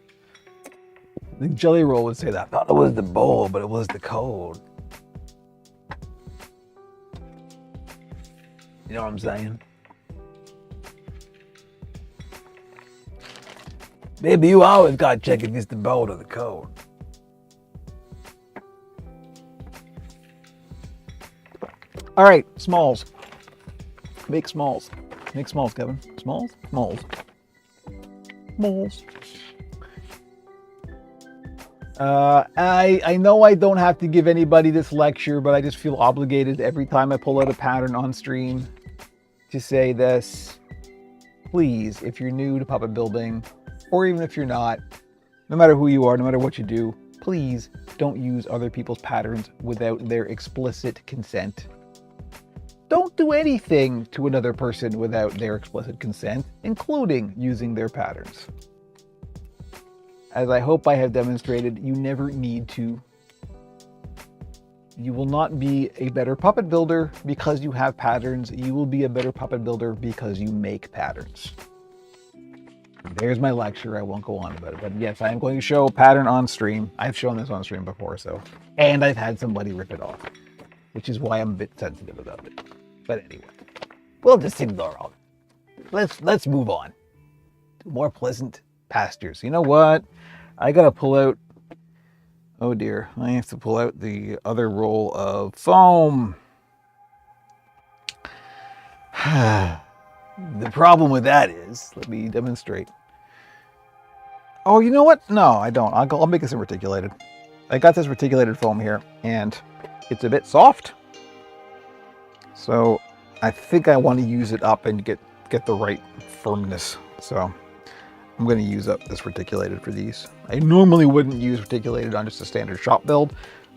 The Jelly Roll would say that. I thought it was the bowl, but it was the code. You know what I'm saying? Baby, you always gotta check if it's the bowl or the code. All right, smalls. Make smalls. Make smalls, Kevin. Smalls? Smalls. Smalls. I know I don't have to give anybody this lecture, but I just feel obligated every time I pull out a pattern on stream to say this. Please, if you're new to puppet building, or even if you're not, no matter who you are, no matter what you do, please don't use other people's patterns without their explicit consent. Don't do anything to another person without their explicit consent, including using their patterns. As I hope I have demonstrated, you never need to. You will not be a better puppet builder because you have patterns. You will be a better puppet builder because you make patterns. There's my lecture. I won't go on about it. But yes, I am going to show a pattern on stream. I've shown this on stream before, and I've had somebody rip it off, which is why I'm a bit sensitive about it. But anyway, we'll just ignore all that. Let's move on to more pleasant pastures. You know what? I gotta pull out. Oh dear, I have to pull out the other roll of foam. The problem with that is, let me demonstrate. Oh, you know what? No, I don't. I'll make this in reticulated. I got this reticulated foam here, and it's a bit soft. So I think I want to use it up and get the right firmness. So I'm going to use up this reticulated for these. I normally wouldn't use reticulated on just a standard shop build,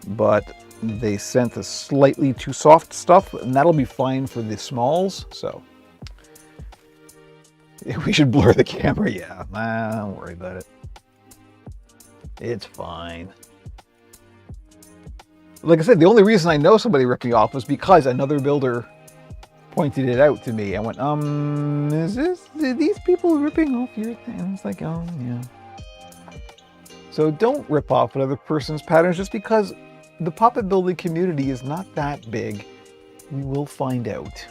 but they sent the slightly too soft stuff, and that'll be fine for the smalls. So we should blur the camera. Yeah, don't worry about it. It's fine. Like I said, the only reason I know somebody ripped me off was because another builder pointed it out to me. I went, are these people ripping off your thing? And it's like, oh, yeah. So don't rip off another person's patterns just because the puppet building community is not that big. You will find out.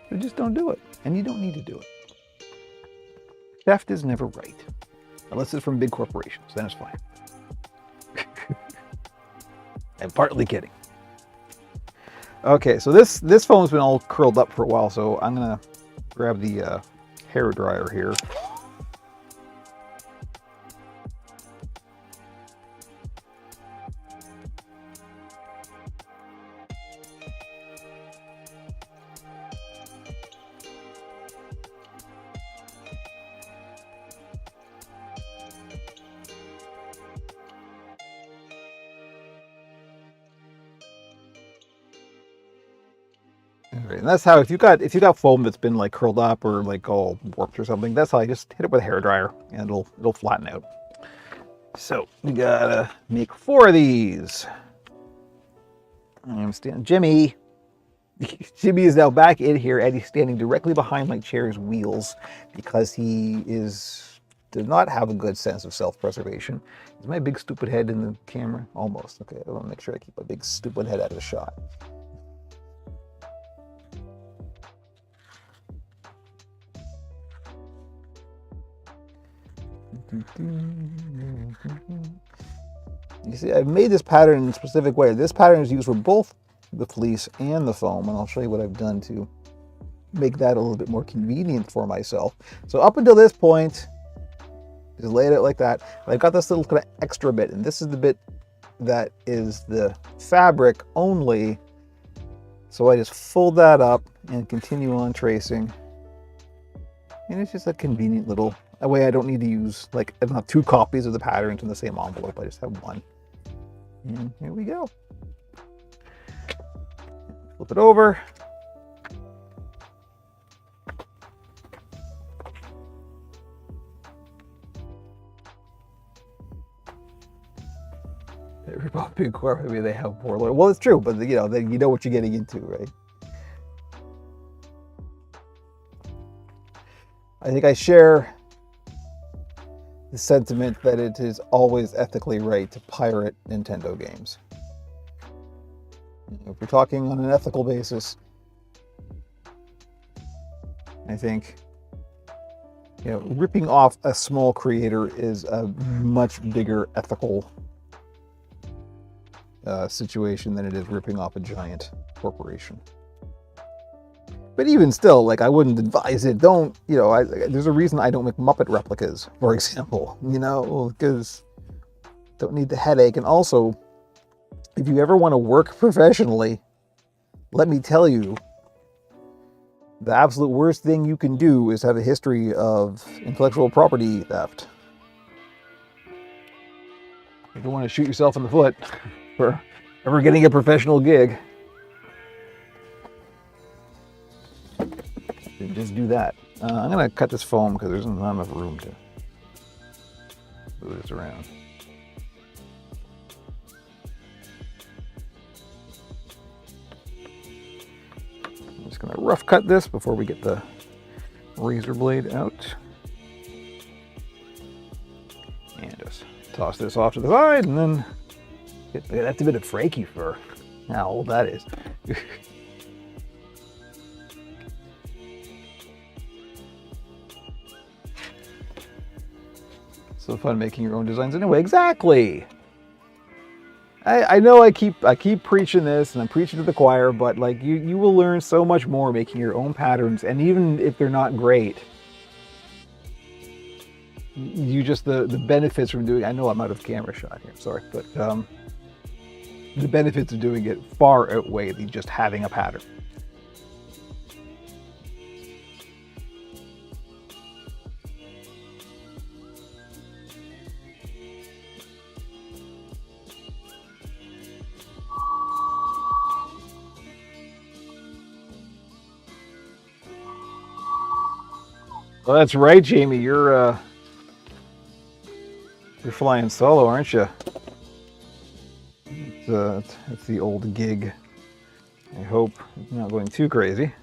So just don't do it. And you don't need to do it. Theft is never right. Unless it's from big corporations, then it's fine. I'm partly kidding. Okay, so this foam's been all curled up for a while, so I'm gonna grab the hair dryer here. And that's how, if you got foam that's been like curled up or like all warped or something, that's how I just hit it with a hair dryer and it'll flatten out. So we gotta make 4 of these. I'm standing. Jimmy. Jimmy is now back in here, and he's standing directly behind my chair's wheels because he does not have a good sense of self-preservation. Is my big stupid head in the camera? Almost. Okay, I want to make sure I keep my big stupid head out of the shot. You see, I've made this pattern in a specific way. This pattern is used for both the fleece and the foam, and I'll show you what I've done to make that a little bit more convenient for myself. So up until this point, just lay it out like that. And I've got this little kind of extra bit, and this is the bit that is the fabric only. So I just fold that up and continue on tracing. And it's just a convenient little, that way I don't need to use, like, I don't have 2 copies of the patterns in the same envelope, I just have 1. And here we go. Flip it over. Every big core, maybe they have poor lawyer. Well, it's true, but you know what you're getting into, right? I think I share the sentiment that it is always ethically right to pirate Nintendo games. If we're talking on an ethical basis, I think ripping off a small creator is a much bigger ethical situation than it is ripping off a giant corporation. But even still, like, I wouldn't advise it. Don't, there's a reason I don't make Muppet replicas, for example, because don't need the headache. And also, if you ever want to work professionally, let me tell you, the absolute worst thing you can do is have a history of intellectual property theft. You don't want to shoot yourself in the foot for ever getting a professional gig. Just do that. I'm going to cut this foam because there's not enough room to move this around. I'm just going to rough cut this before we get the razor blade out. And just toss this off to the side, and then that's a bit of Frankie fur. How old that is. So fun making your own designs anyway. Exactly. I know I keep preaching this, and I'm preaching to the choir, but like you will learn so much more making your own patterns, and even if they're not great, you just the benefits from doing. I know I'm out of camera shot here, sorry, but the benefits of doing it far outweigh the just having a pattern. Well, that's right, Jamie. You're flying solo, aren't you? It's the old gig. I hope it's not going too crazy.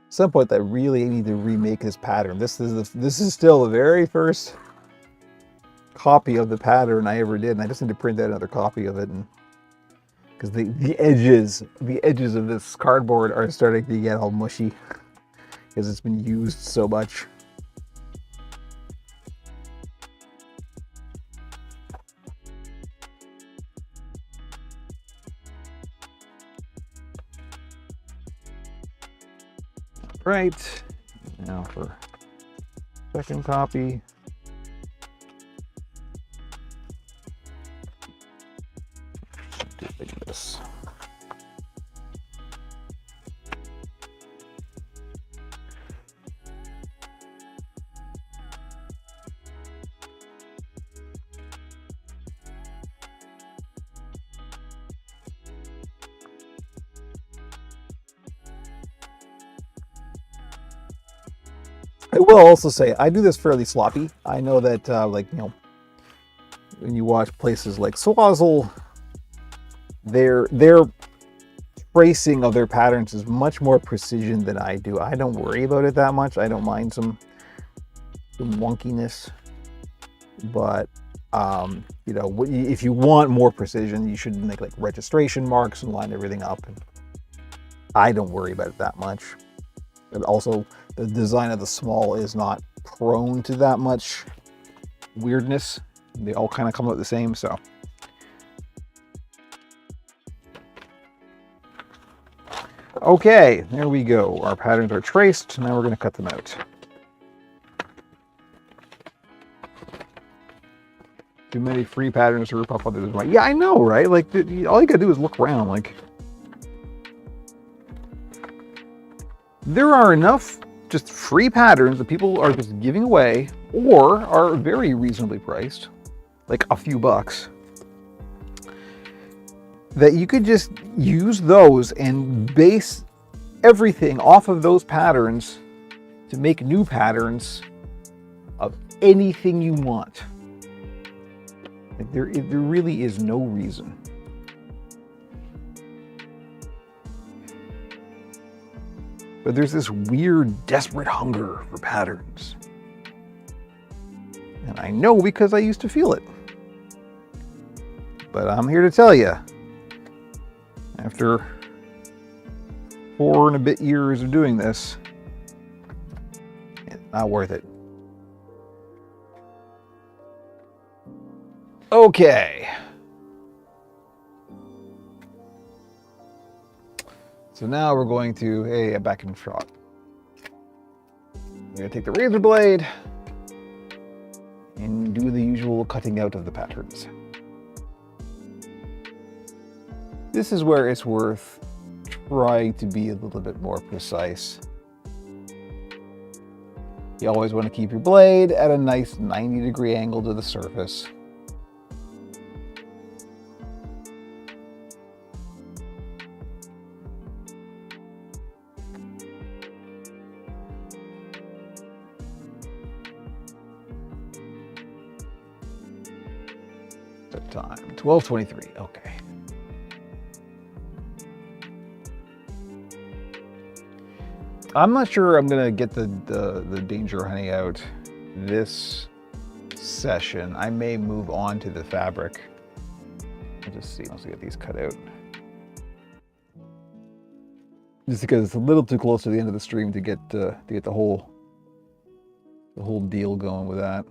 At some point, I really need to remake this pattern. This is still the very first copy of the pattern I ever did, and I just need to print out another copy of it, and because the edges of this cardboard are starting to get all mushy because it's been used so much. Right, now for second copy. Do it like this. I will also say I do this fairly sloppy. I know that like, you know, when you watch places like Swazzle, their tracing of their patterns is much more precision than I do. I don't worry about it that much. I don't mind some wonkiness, but you know, if you want more precision, you should make like registration marks and line everything up. And I don't worry about it that much. And also, the design of the small is not prone to that much weirdness. They all kind of come out the same, so. Okay, there we go. Our patterns are traced. Now we're going to cut them out. Too many free patterns to rip off others. Yeah, I know, right? Like, all you gotta do is look around. Like, there are enough just free patterns that people are just giving away or are very reasonably priced, like a few bucks, that you could just use those and base everything off of those patterns to make new patterns of anything you want. Like there really is no reason. But there's this weird, desperate hunger for patterns. And I know because I used to feel it. But I'm here to tell you, after 4 and a bit years of doing this, it's not worth it. Okay. So now we're going to, hey, back in shot. We're going to take the razor blade and do the usual cutting out of the patterns. This is where it's worth trying to be a little bit more precise. You always want to keep your blade at a nice 90-degree angle to the surface. Time 12:23. Okay. I'm not sure I'm gonna get the danger honey out this session. I may move on to the fabric. I'll just see once I get these cut out. Just because it's a little too close to the end of the stream to get the whole deal going with that.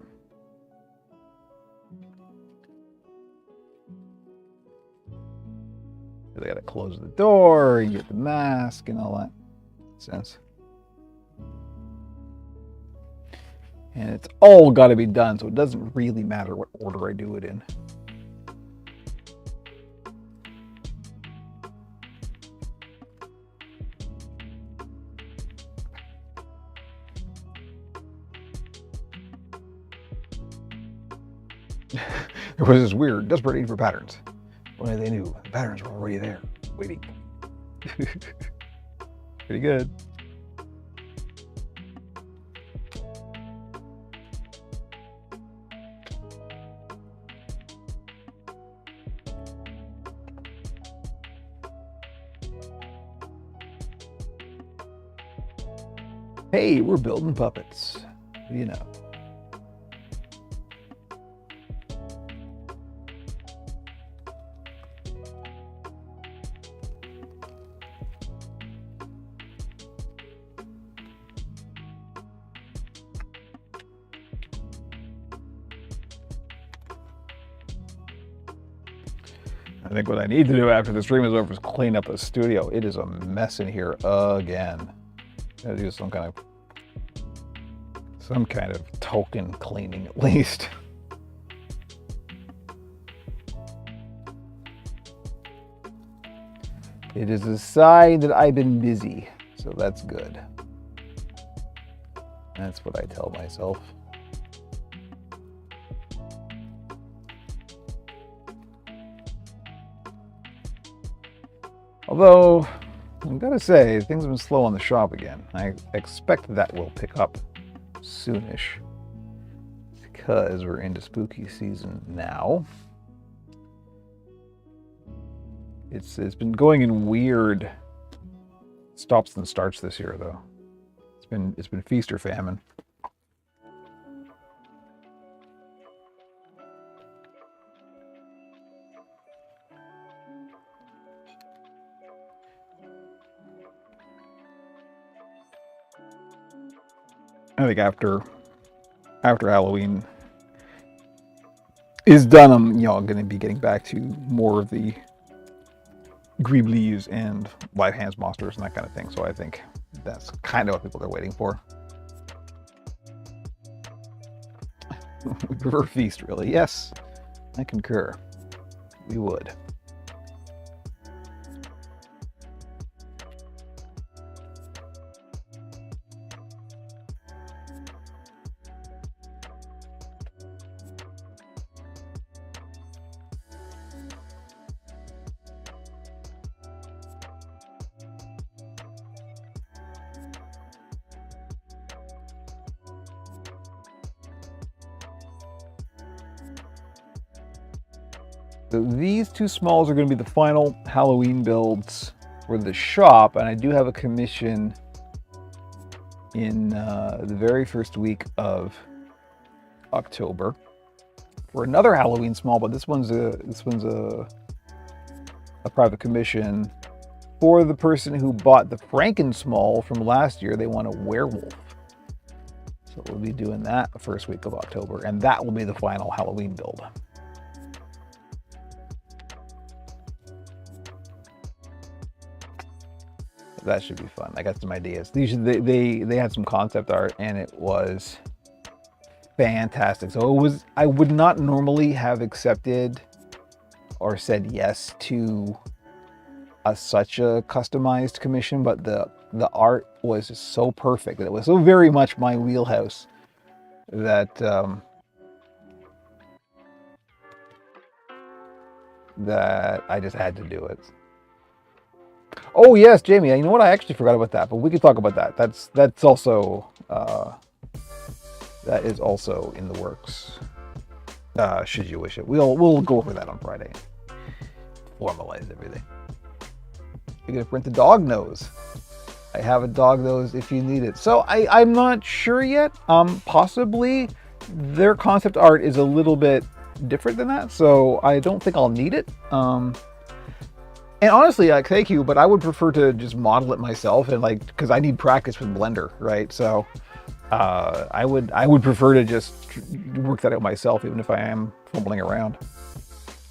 I gotta close the door and get the mask and all that sense. And it's all got to be done, so it doesn't really matter what order I do it in. There was this weird, desperate need for patterns. Only they knew the patterns were already there, waiting. Pretty good. Hey, we're building puppets. What do you know? I think what I need to do after the stream is over is clean up the studio. It is a mess in here again. Gotta do some kind of token cleaning at least. It is a sign that I've been busy, so that's good. That's what I tell myself. Although, I've got to say, things have been slow on the shop again. I expect that will pick up soonish, because we're into spooky season now. It's been going in weird stops and starts this year, though. It's been feast or famine. I think after Halloween is done, I'm going to be getting back to more of the Greeblies and Live Hands monsters and that kind of thing. So I think that's kind of what people are waiting for. We prefer feast, really. Yes, I concur. We would. So these two smalls are going to be the final Halloween builds for the shop, and I do have a commission in the very first week of October for another Halloween small, but this one's a private commission for the person who bought the Franken small from last year. They want a werewolf, so we'll be doing that the first week of October, and that will be the final Halloween build. That should be fun. I got some ideas. They had some concept art and it was fantastic. So I would not normally have accepted or said yes to such a customized commission, but the art was so perfect. It was so very much my wheelhouse that that I just had to do it. Oh yes, Jamie. You know what? I actually forgot about that, but we could talk about that. That's also that is also in the works. Should you wish it, we'll go over that on Friday. Formalize everything. You're gonna print the dog nose. I have a dog nose if you need it. So I'm not sure yet. Possibly their concept art is a little bit different than that, so I don't think I'll need it. And honestly, thank you, but I would prefer to just model it myself, and because I need practice with Blender, right? So I would prefer to just work that out myself, even if I am fumbling around,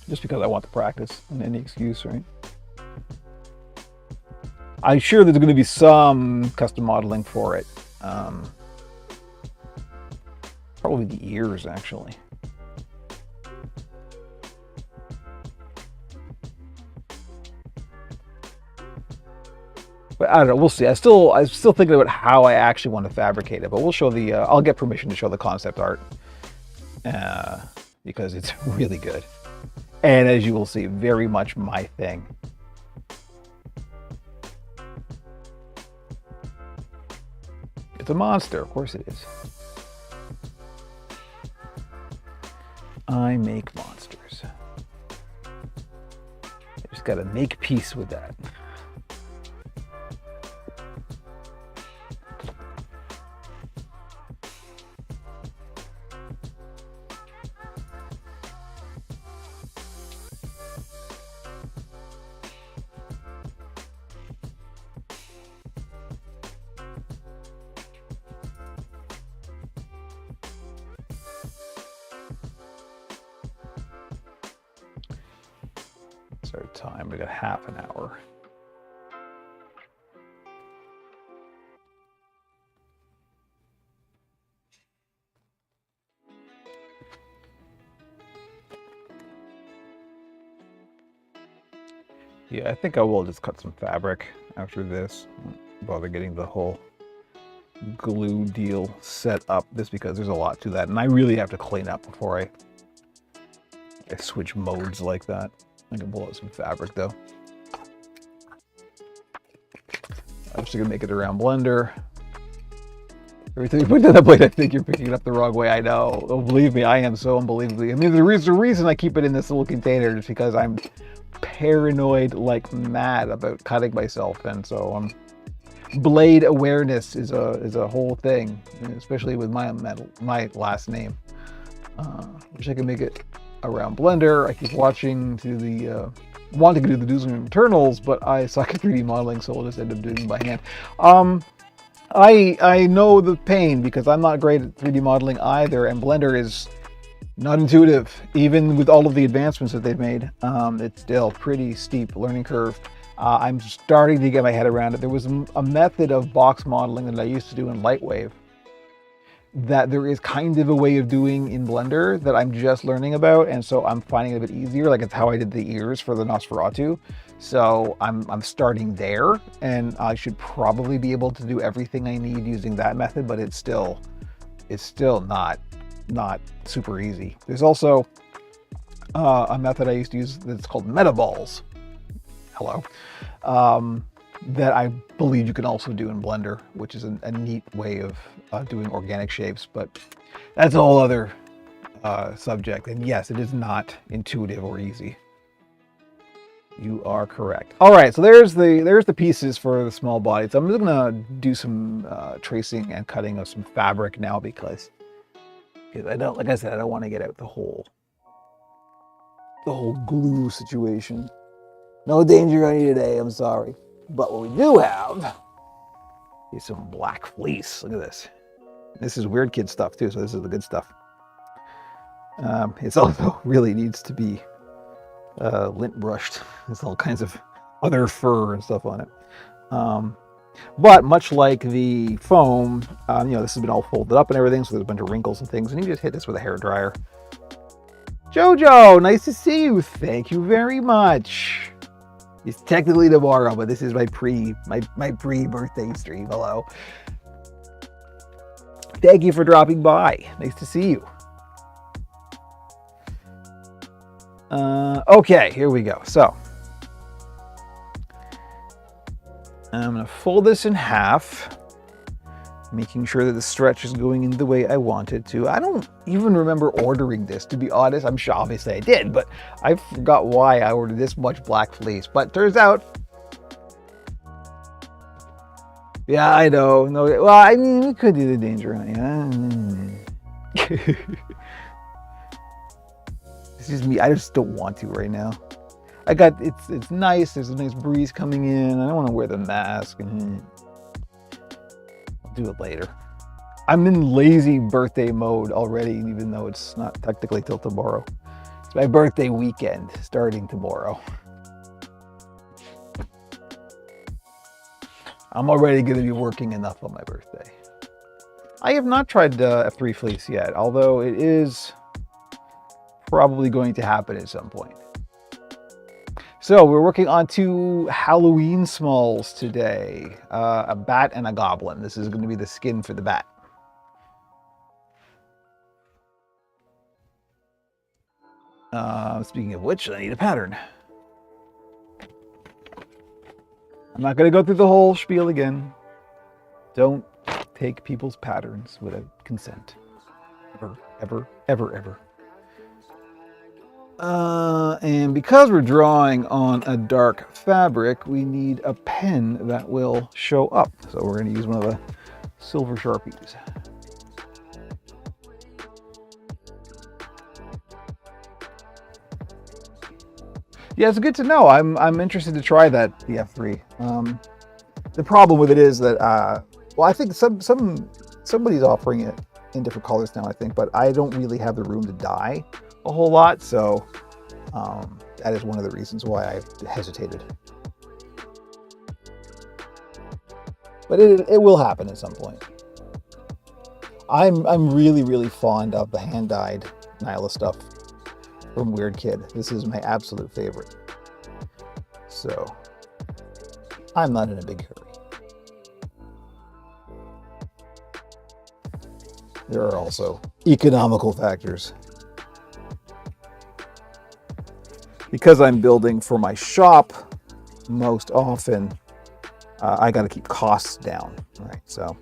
just because I want the practice and any excuse, right? I'm sure there's going to be some custom modeling for it. Probably the ears, actually. But I don't know. We'll see. I'm still thinking about how I actually want to fabricate it. But we'll show the. I'll get permission to show the concept art because it's really good, and as you will see, very much my thing. It's a monster, of course it is. I make monsters. I just gotta make peace with that. Our time. We got half an hour. Yeah, I think I will just cut some fabric after this. Don't bother getting the whole glue deal set up, just because there's a lot to that, and I really have to clean up before I switch modes like that. I can pull out some fabric though. I'm just gonna make it around Blender. Every time you put down that blade, I think you're picking it up the wrong way. I know. Oh, believe me, I am so unbelievably. I mean, the reason I keep it in this little container is because I'm paranoid like mad about cutting myself, and so blade awareness is a whole thing, especially with my last name. Wish I could make it around Blender. I keep wanting to do the Doom Eternals, but I suck at 3D modeling, so I'll just end up doing it by hand. I know the pain because I'm not great at 3D modeling either, and Blender is not intuitive. Even with all of the advancements that they've made, it's still pretty steep learning curve. I'm starting to get my head around it. There was a method of box modeling that I used to do in Lightwave that there is kind of a way of doing in Blender that I'm just learning about, and so I'm finding it a bit easier. Like, it's how I did the ears for the Nosferatu. So I'm starting there, and I should probably be able to do everything I need using that method, but it's still not super easy. There's also a method I used to use that's called Metaballs. Hello. That I believe you can also do in Blender, which is a neat way of doing organic shapes, but that's a whole other subject. And yes, it is not intuitive or easy. You are correct. All right, so there's the pieces for the small body. So I'm just gonna do some tracing and cutting of some fabric now because I don't, like I said, I don't want to get out the whole glue situation. No danger on you today, I'm sorry. But what we do have is some black fleece. Look at this. This is Weird Kid stuff too, so this is the good stuff. It also really needs to be lint brushed. There's all kinds of other fur and stuff on it. But much like the foam, this has been all folded up and everything, so there's a bunch of wrinkles and things, and you just hit this with a hairdryer. Jojo, nice to see you. Thank you very much. It's technically tomorrow, but this is my pre-birthday stream. Hello. Thank you for dropping by. Nice to see you. Okay, here we go. So I'm going to fold this in half, making sure that the stretch is going in the way I want it to. I don't even remember ordering this, to be honest. I'm sure obviously I did, but I forgot why I ordered this much black fleece. But turns out, yeah, I know. No, well, I mean, we could do the danger on it. This is me. I just don't want to right now. It's nice. There's a nice breeze coming in. I don't want to wear the mask. I'll do it later. I'm in lazy birthday mode already, even though it's not technically till tomorrow. It's my birthday weekend starting tomorrow. I'm already going to be working enough on my birthday. I have not tried F3 fleece yet, although it is probably going to happen at some point. So we're working on 2 Halloween smalls today, a bat and a goblin. This is going to be the skin for the bat. Speaking of which, I need a pattern. I'm not going to go through the whole spiel again. Don't take people's patterns without consent. Ever, ever, ever, ever. And because we're drawing on a dark fabric, we need a pen that will show up. So we're going to use one of the silver Sharpies. Yeah, it's good to know. I'm interested to try that, the F3. The problem with it is that, well, I think somebody's offering it in different colors now, I think, but I don't really have the room to dye a whole lot, so that is one of the reasons why I hesitated. But it will happen at some point. I'm really, really fond of the hand-dyed Nyla stuff from Weird Kid. This is my absolute favorite. So I'm not in a big hurry. There are also economical factors. Because I'm building for my shop most often, I got to keep costs down, right? So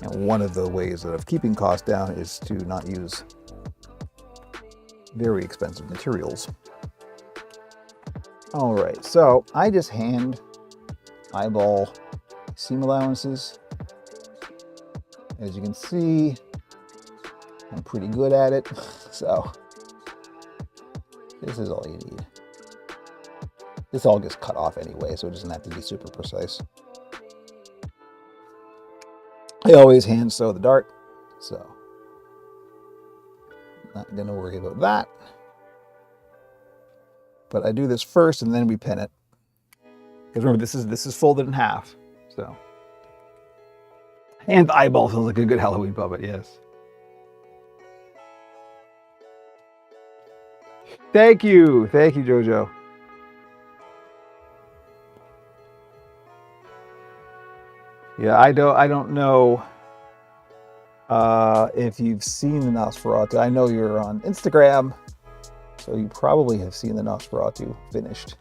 And one of the ways of keeping costs down is to not use very expensive materials. All right, so I just hand eyeball seam allowances. As you can see, I'm pretty good at it, so this is all you need. This all gets cut off anyway, so it doesn't have to be super precise. I always hand sew the dart, so not gonna worry about that. But I do this first and then we pin it. Because remember, this is folded in half, so. And the eyeball feels like a good Halloween puppet, yes. Thank you, Jojo. Yeah, I don't know if you've seen the Nosferatu. I know you're on Instagram, so you probably have seen the Nosferatu finished.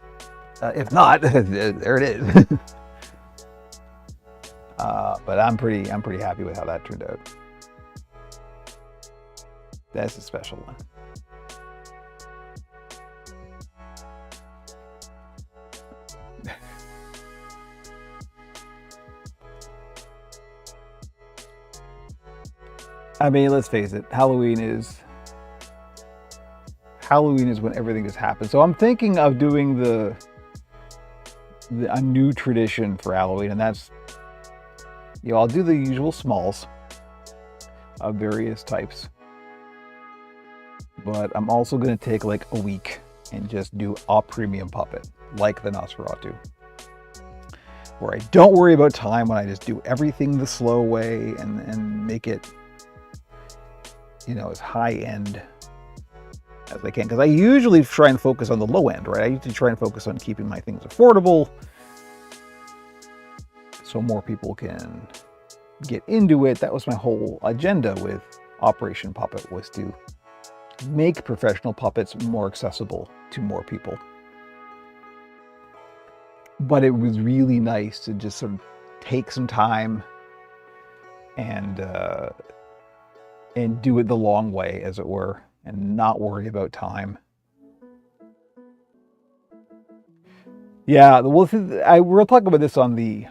If not, there it is. But I'm pretty happy with how that turned out. That's a special one. I mean, let's face it, Halloween is when everything just happens. So I'm thinking of doing a new tradition for Halloween, and that's, I'll do the usual smalls of various types. But I'm also going to take like a week and just do a premium puppet, like the Nosferatu, where I don't worry about time, when I just do everything the slow way and make it, as high end as I can. Because I usually try and focus on the low end, right? I usually try and focus on keeping my things affordable so more people can get into it. That was my whole agenda with Operation Puppet, was to make professional puppets more accessible to more people. But it was really nice to just sort of take some time and do it the long way, as it were, and not worry about time. Yeah, we'll talk about this on the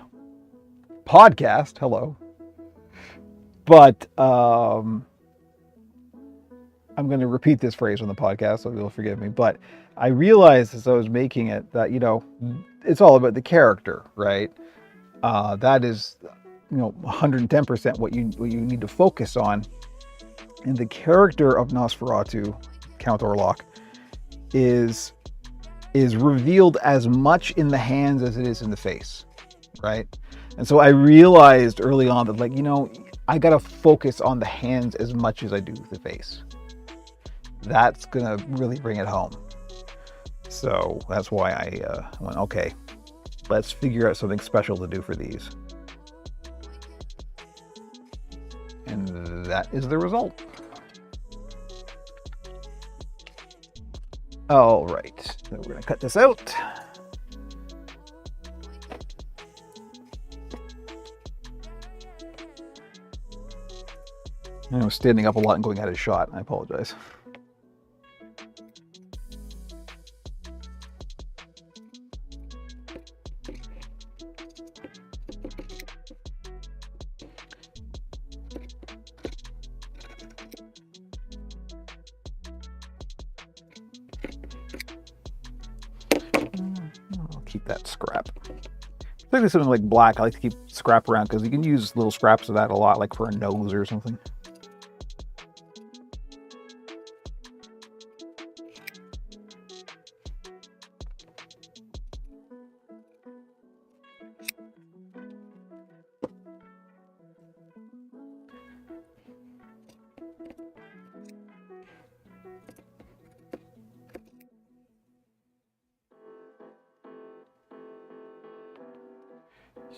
podcast. Hello. But I'm going to repeat this phrase on the podcast, so you'll forgive me. But I realized as I was making it that, it's all about the character, right? That is, 110% what you need to focus on. And the character of Nosferatu, Count Orlok, is revealed as much in the hands as it is in the face, right? And so I realized early on that, I got to focus on the hands as much as I do the face. That's going to really bring it home. So that's why I went, okay, let's figure out something special to do for these. And that is the result. All right, so we're going to cut this out. I was standing up a lot and going out of shot. I apologize. Keep that scrap. Particularly something like black, I like to keep scrap around because you can use little scraps of that a lot, like for a nose or something.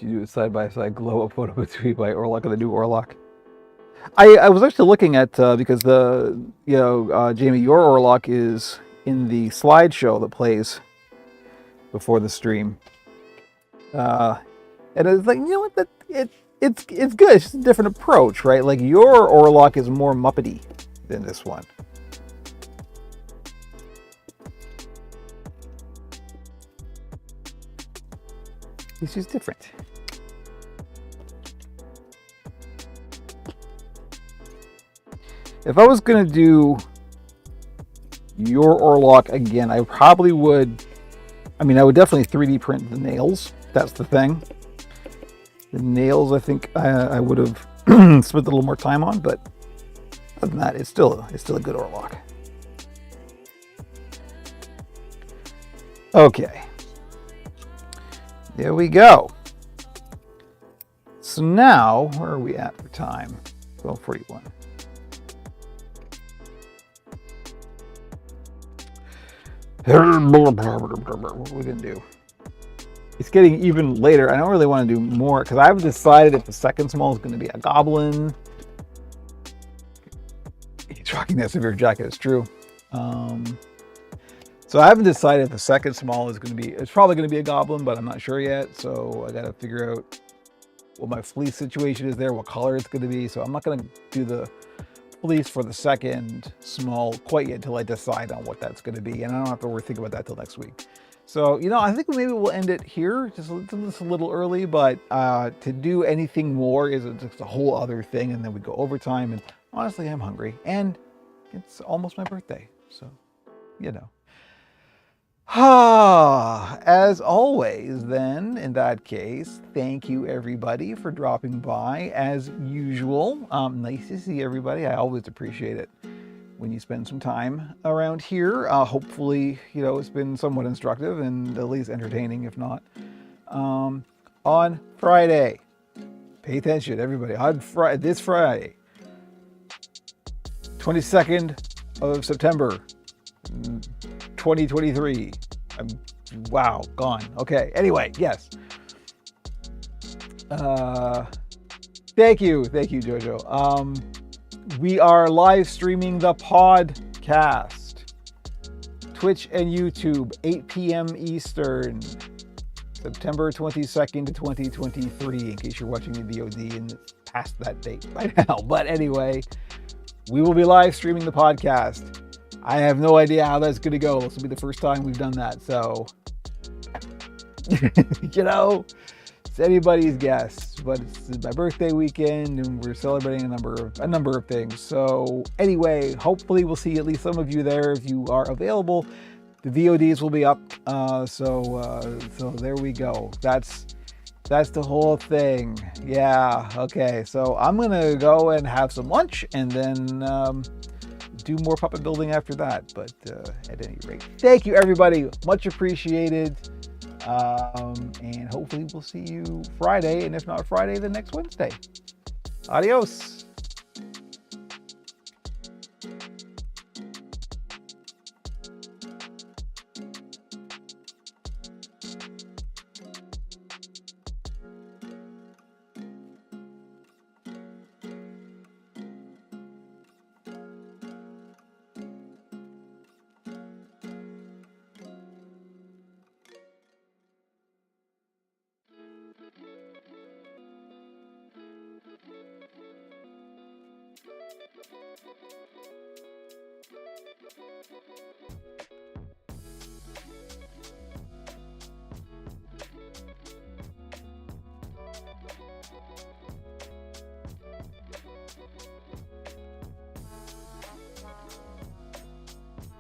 You do a side-by-side glow-up photo between my Orlok and the new Orlok. I was actually looking at, because Jamie, your Orlok is in the slideshow that plays before the stream. And it's like, it's good. It's just a different approach, right? Like your Orlock is more Muppety than this one. It's just different. If I was gonna do your Orlock again, I probably would. I mean, I would definitely 3D print the nails. That's the thing. The nails, I think I would have spent a little more time on, but other than that, it's still a good Orlock. Okay, there we go. So now, where are we at for time? 12:41. What are we gonna do? It's getting even later. I don't really want to do more because I haven't decided if the second small is going to be a goblin. He's rocking that severe jacket. It's true. So I haven't decided if the second small is going to be. It's probably going to be a goblin, but I'm not sure yet. So I got to figure out what my fleece situation is there, what color it's going to be. So I'm not going to do the fleece for the second small quite yet until I decide on what that's going to be, and I don't have to think about that till next week. So, you know, I think maybe we'll end it here, just a little early, but to do anything more is just a whole other thing, and then we go overtime, and honestly, I'm hungry, and it's almost my birthday, so, you know. As always, then, in that case, thank you, everybody, for dropping by, as usual. Nice to see everybody. I always appreciate it when you spend some time around here. Hopefully, you know, it's been somewhat instructive and at least entertaining, if not. On Friday, pay attention, everybody. On this Friday, 22nd of September, 2023. Wow, gone. Okay, anyway, yes. Thank you, Jojo. We are live streaming the podcast. Twitch and YouTube, 8 p.m. Eastern, September 22nd, 2023, in case you're watching the VOD and it's past that date by now. But anyway, we will be live streaming the podcast. I have no idea how that's going to go. This will be the first time we've done that. So, you know, it's anybody's guess. But it's my birthday weekend and we're celebrating a number of things. So anyway, hopefully we'll see at least some of you there if you are available. The VODs will be up. So there we go. That's the whole thing. Yeah. Okay. So I'm going to go and have some lunch and then do more puppet building after that. But at any rate, thank you, everybody. Much appreciated. And hopefully we'll see you Friday, and if not Friday, then next Wednesday. Adios.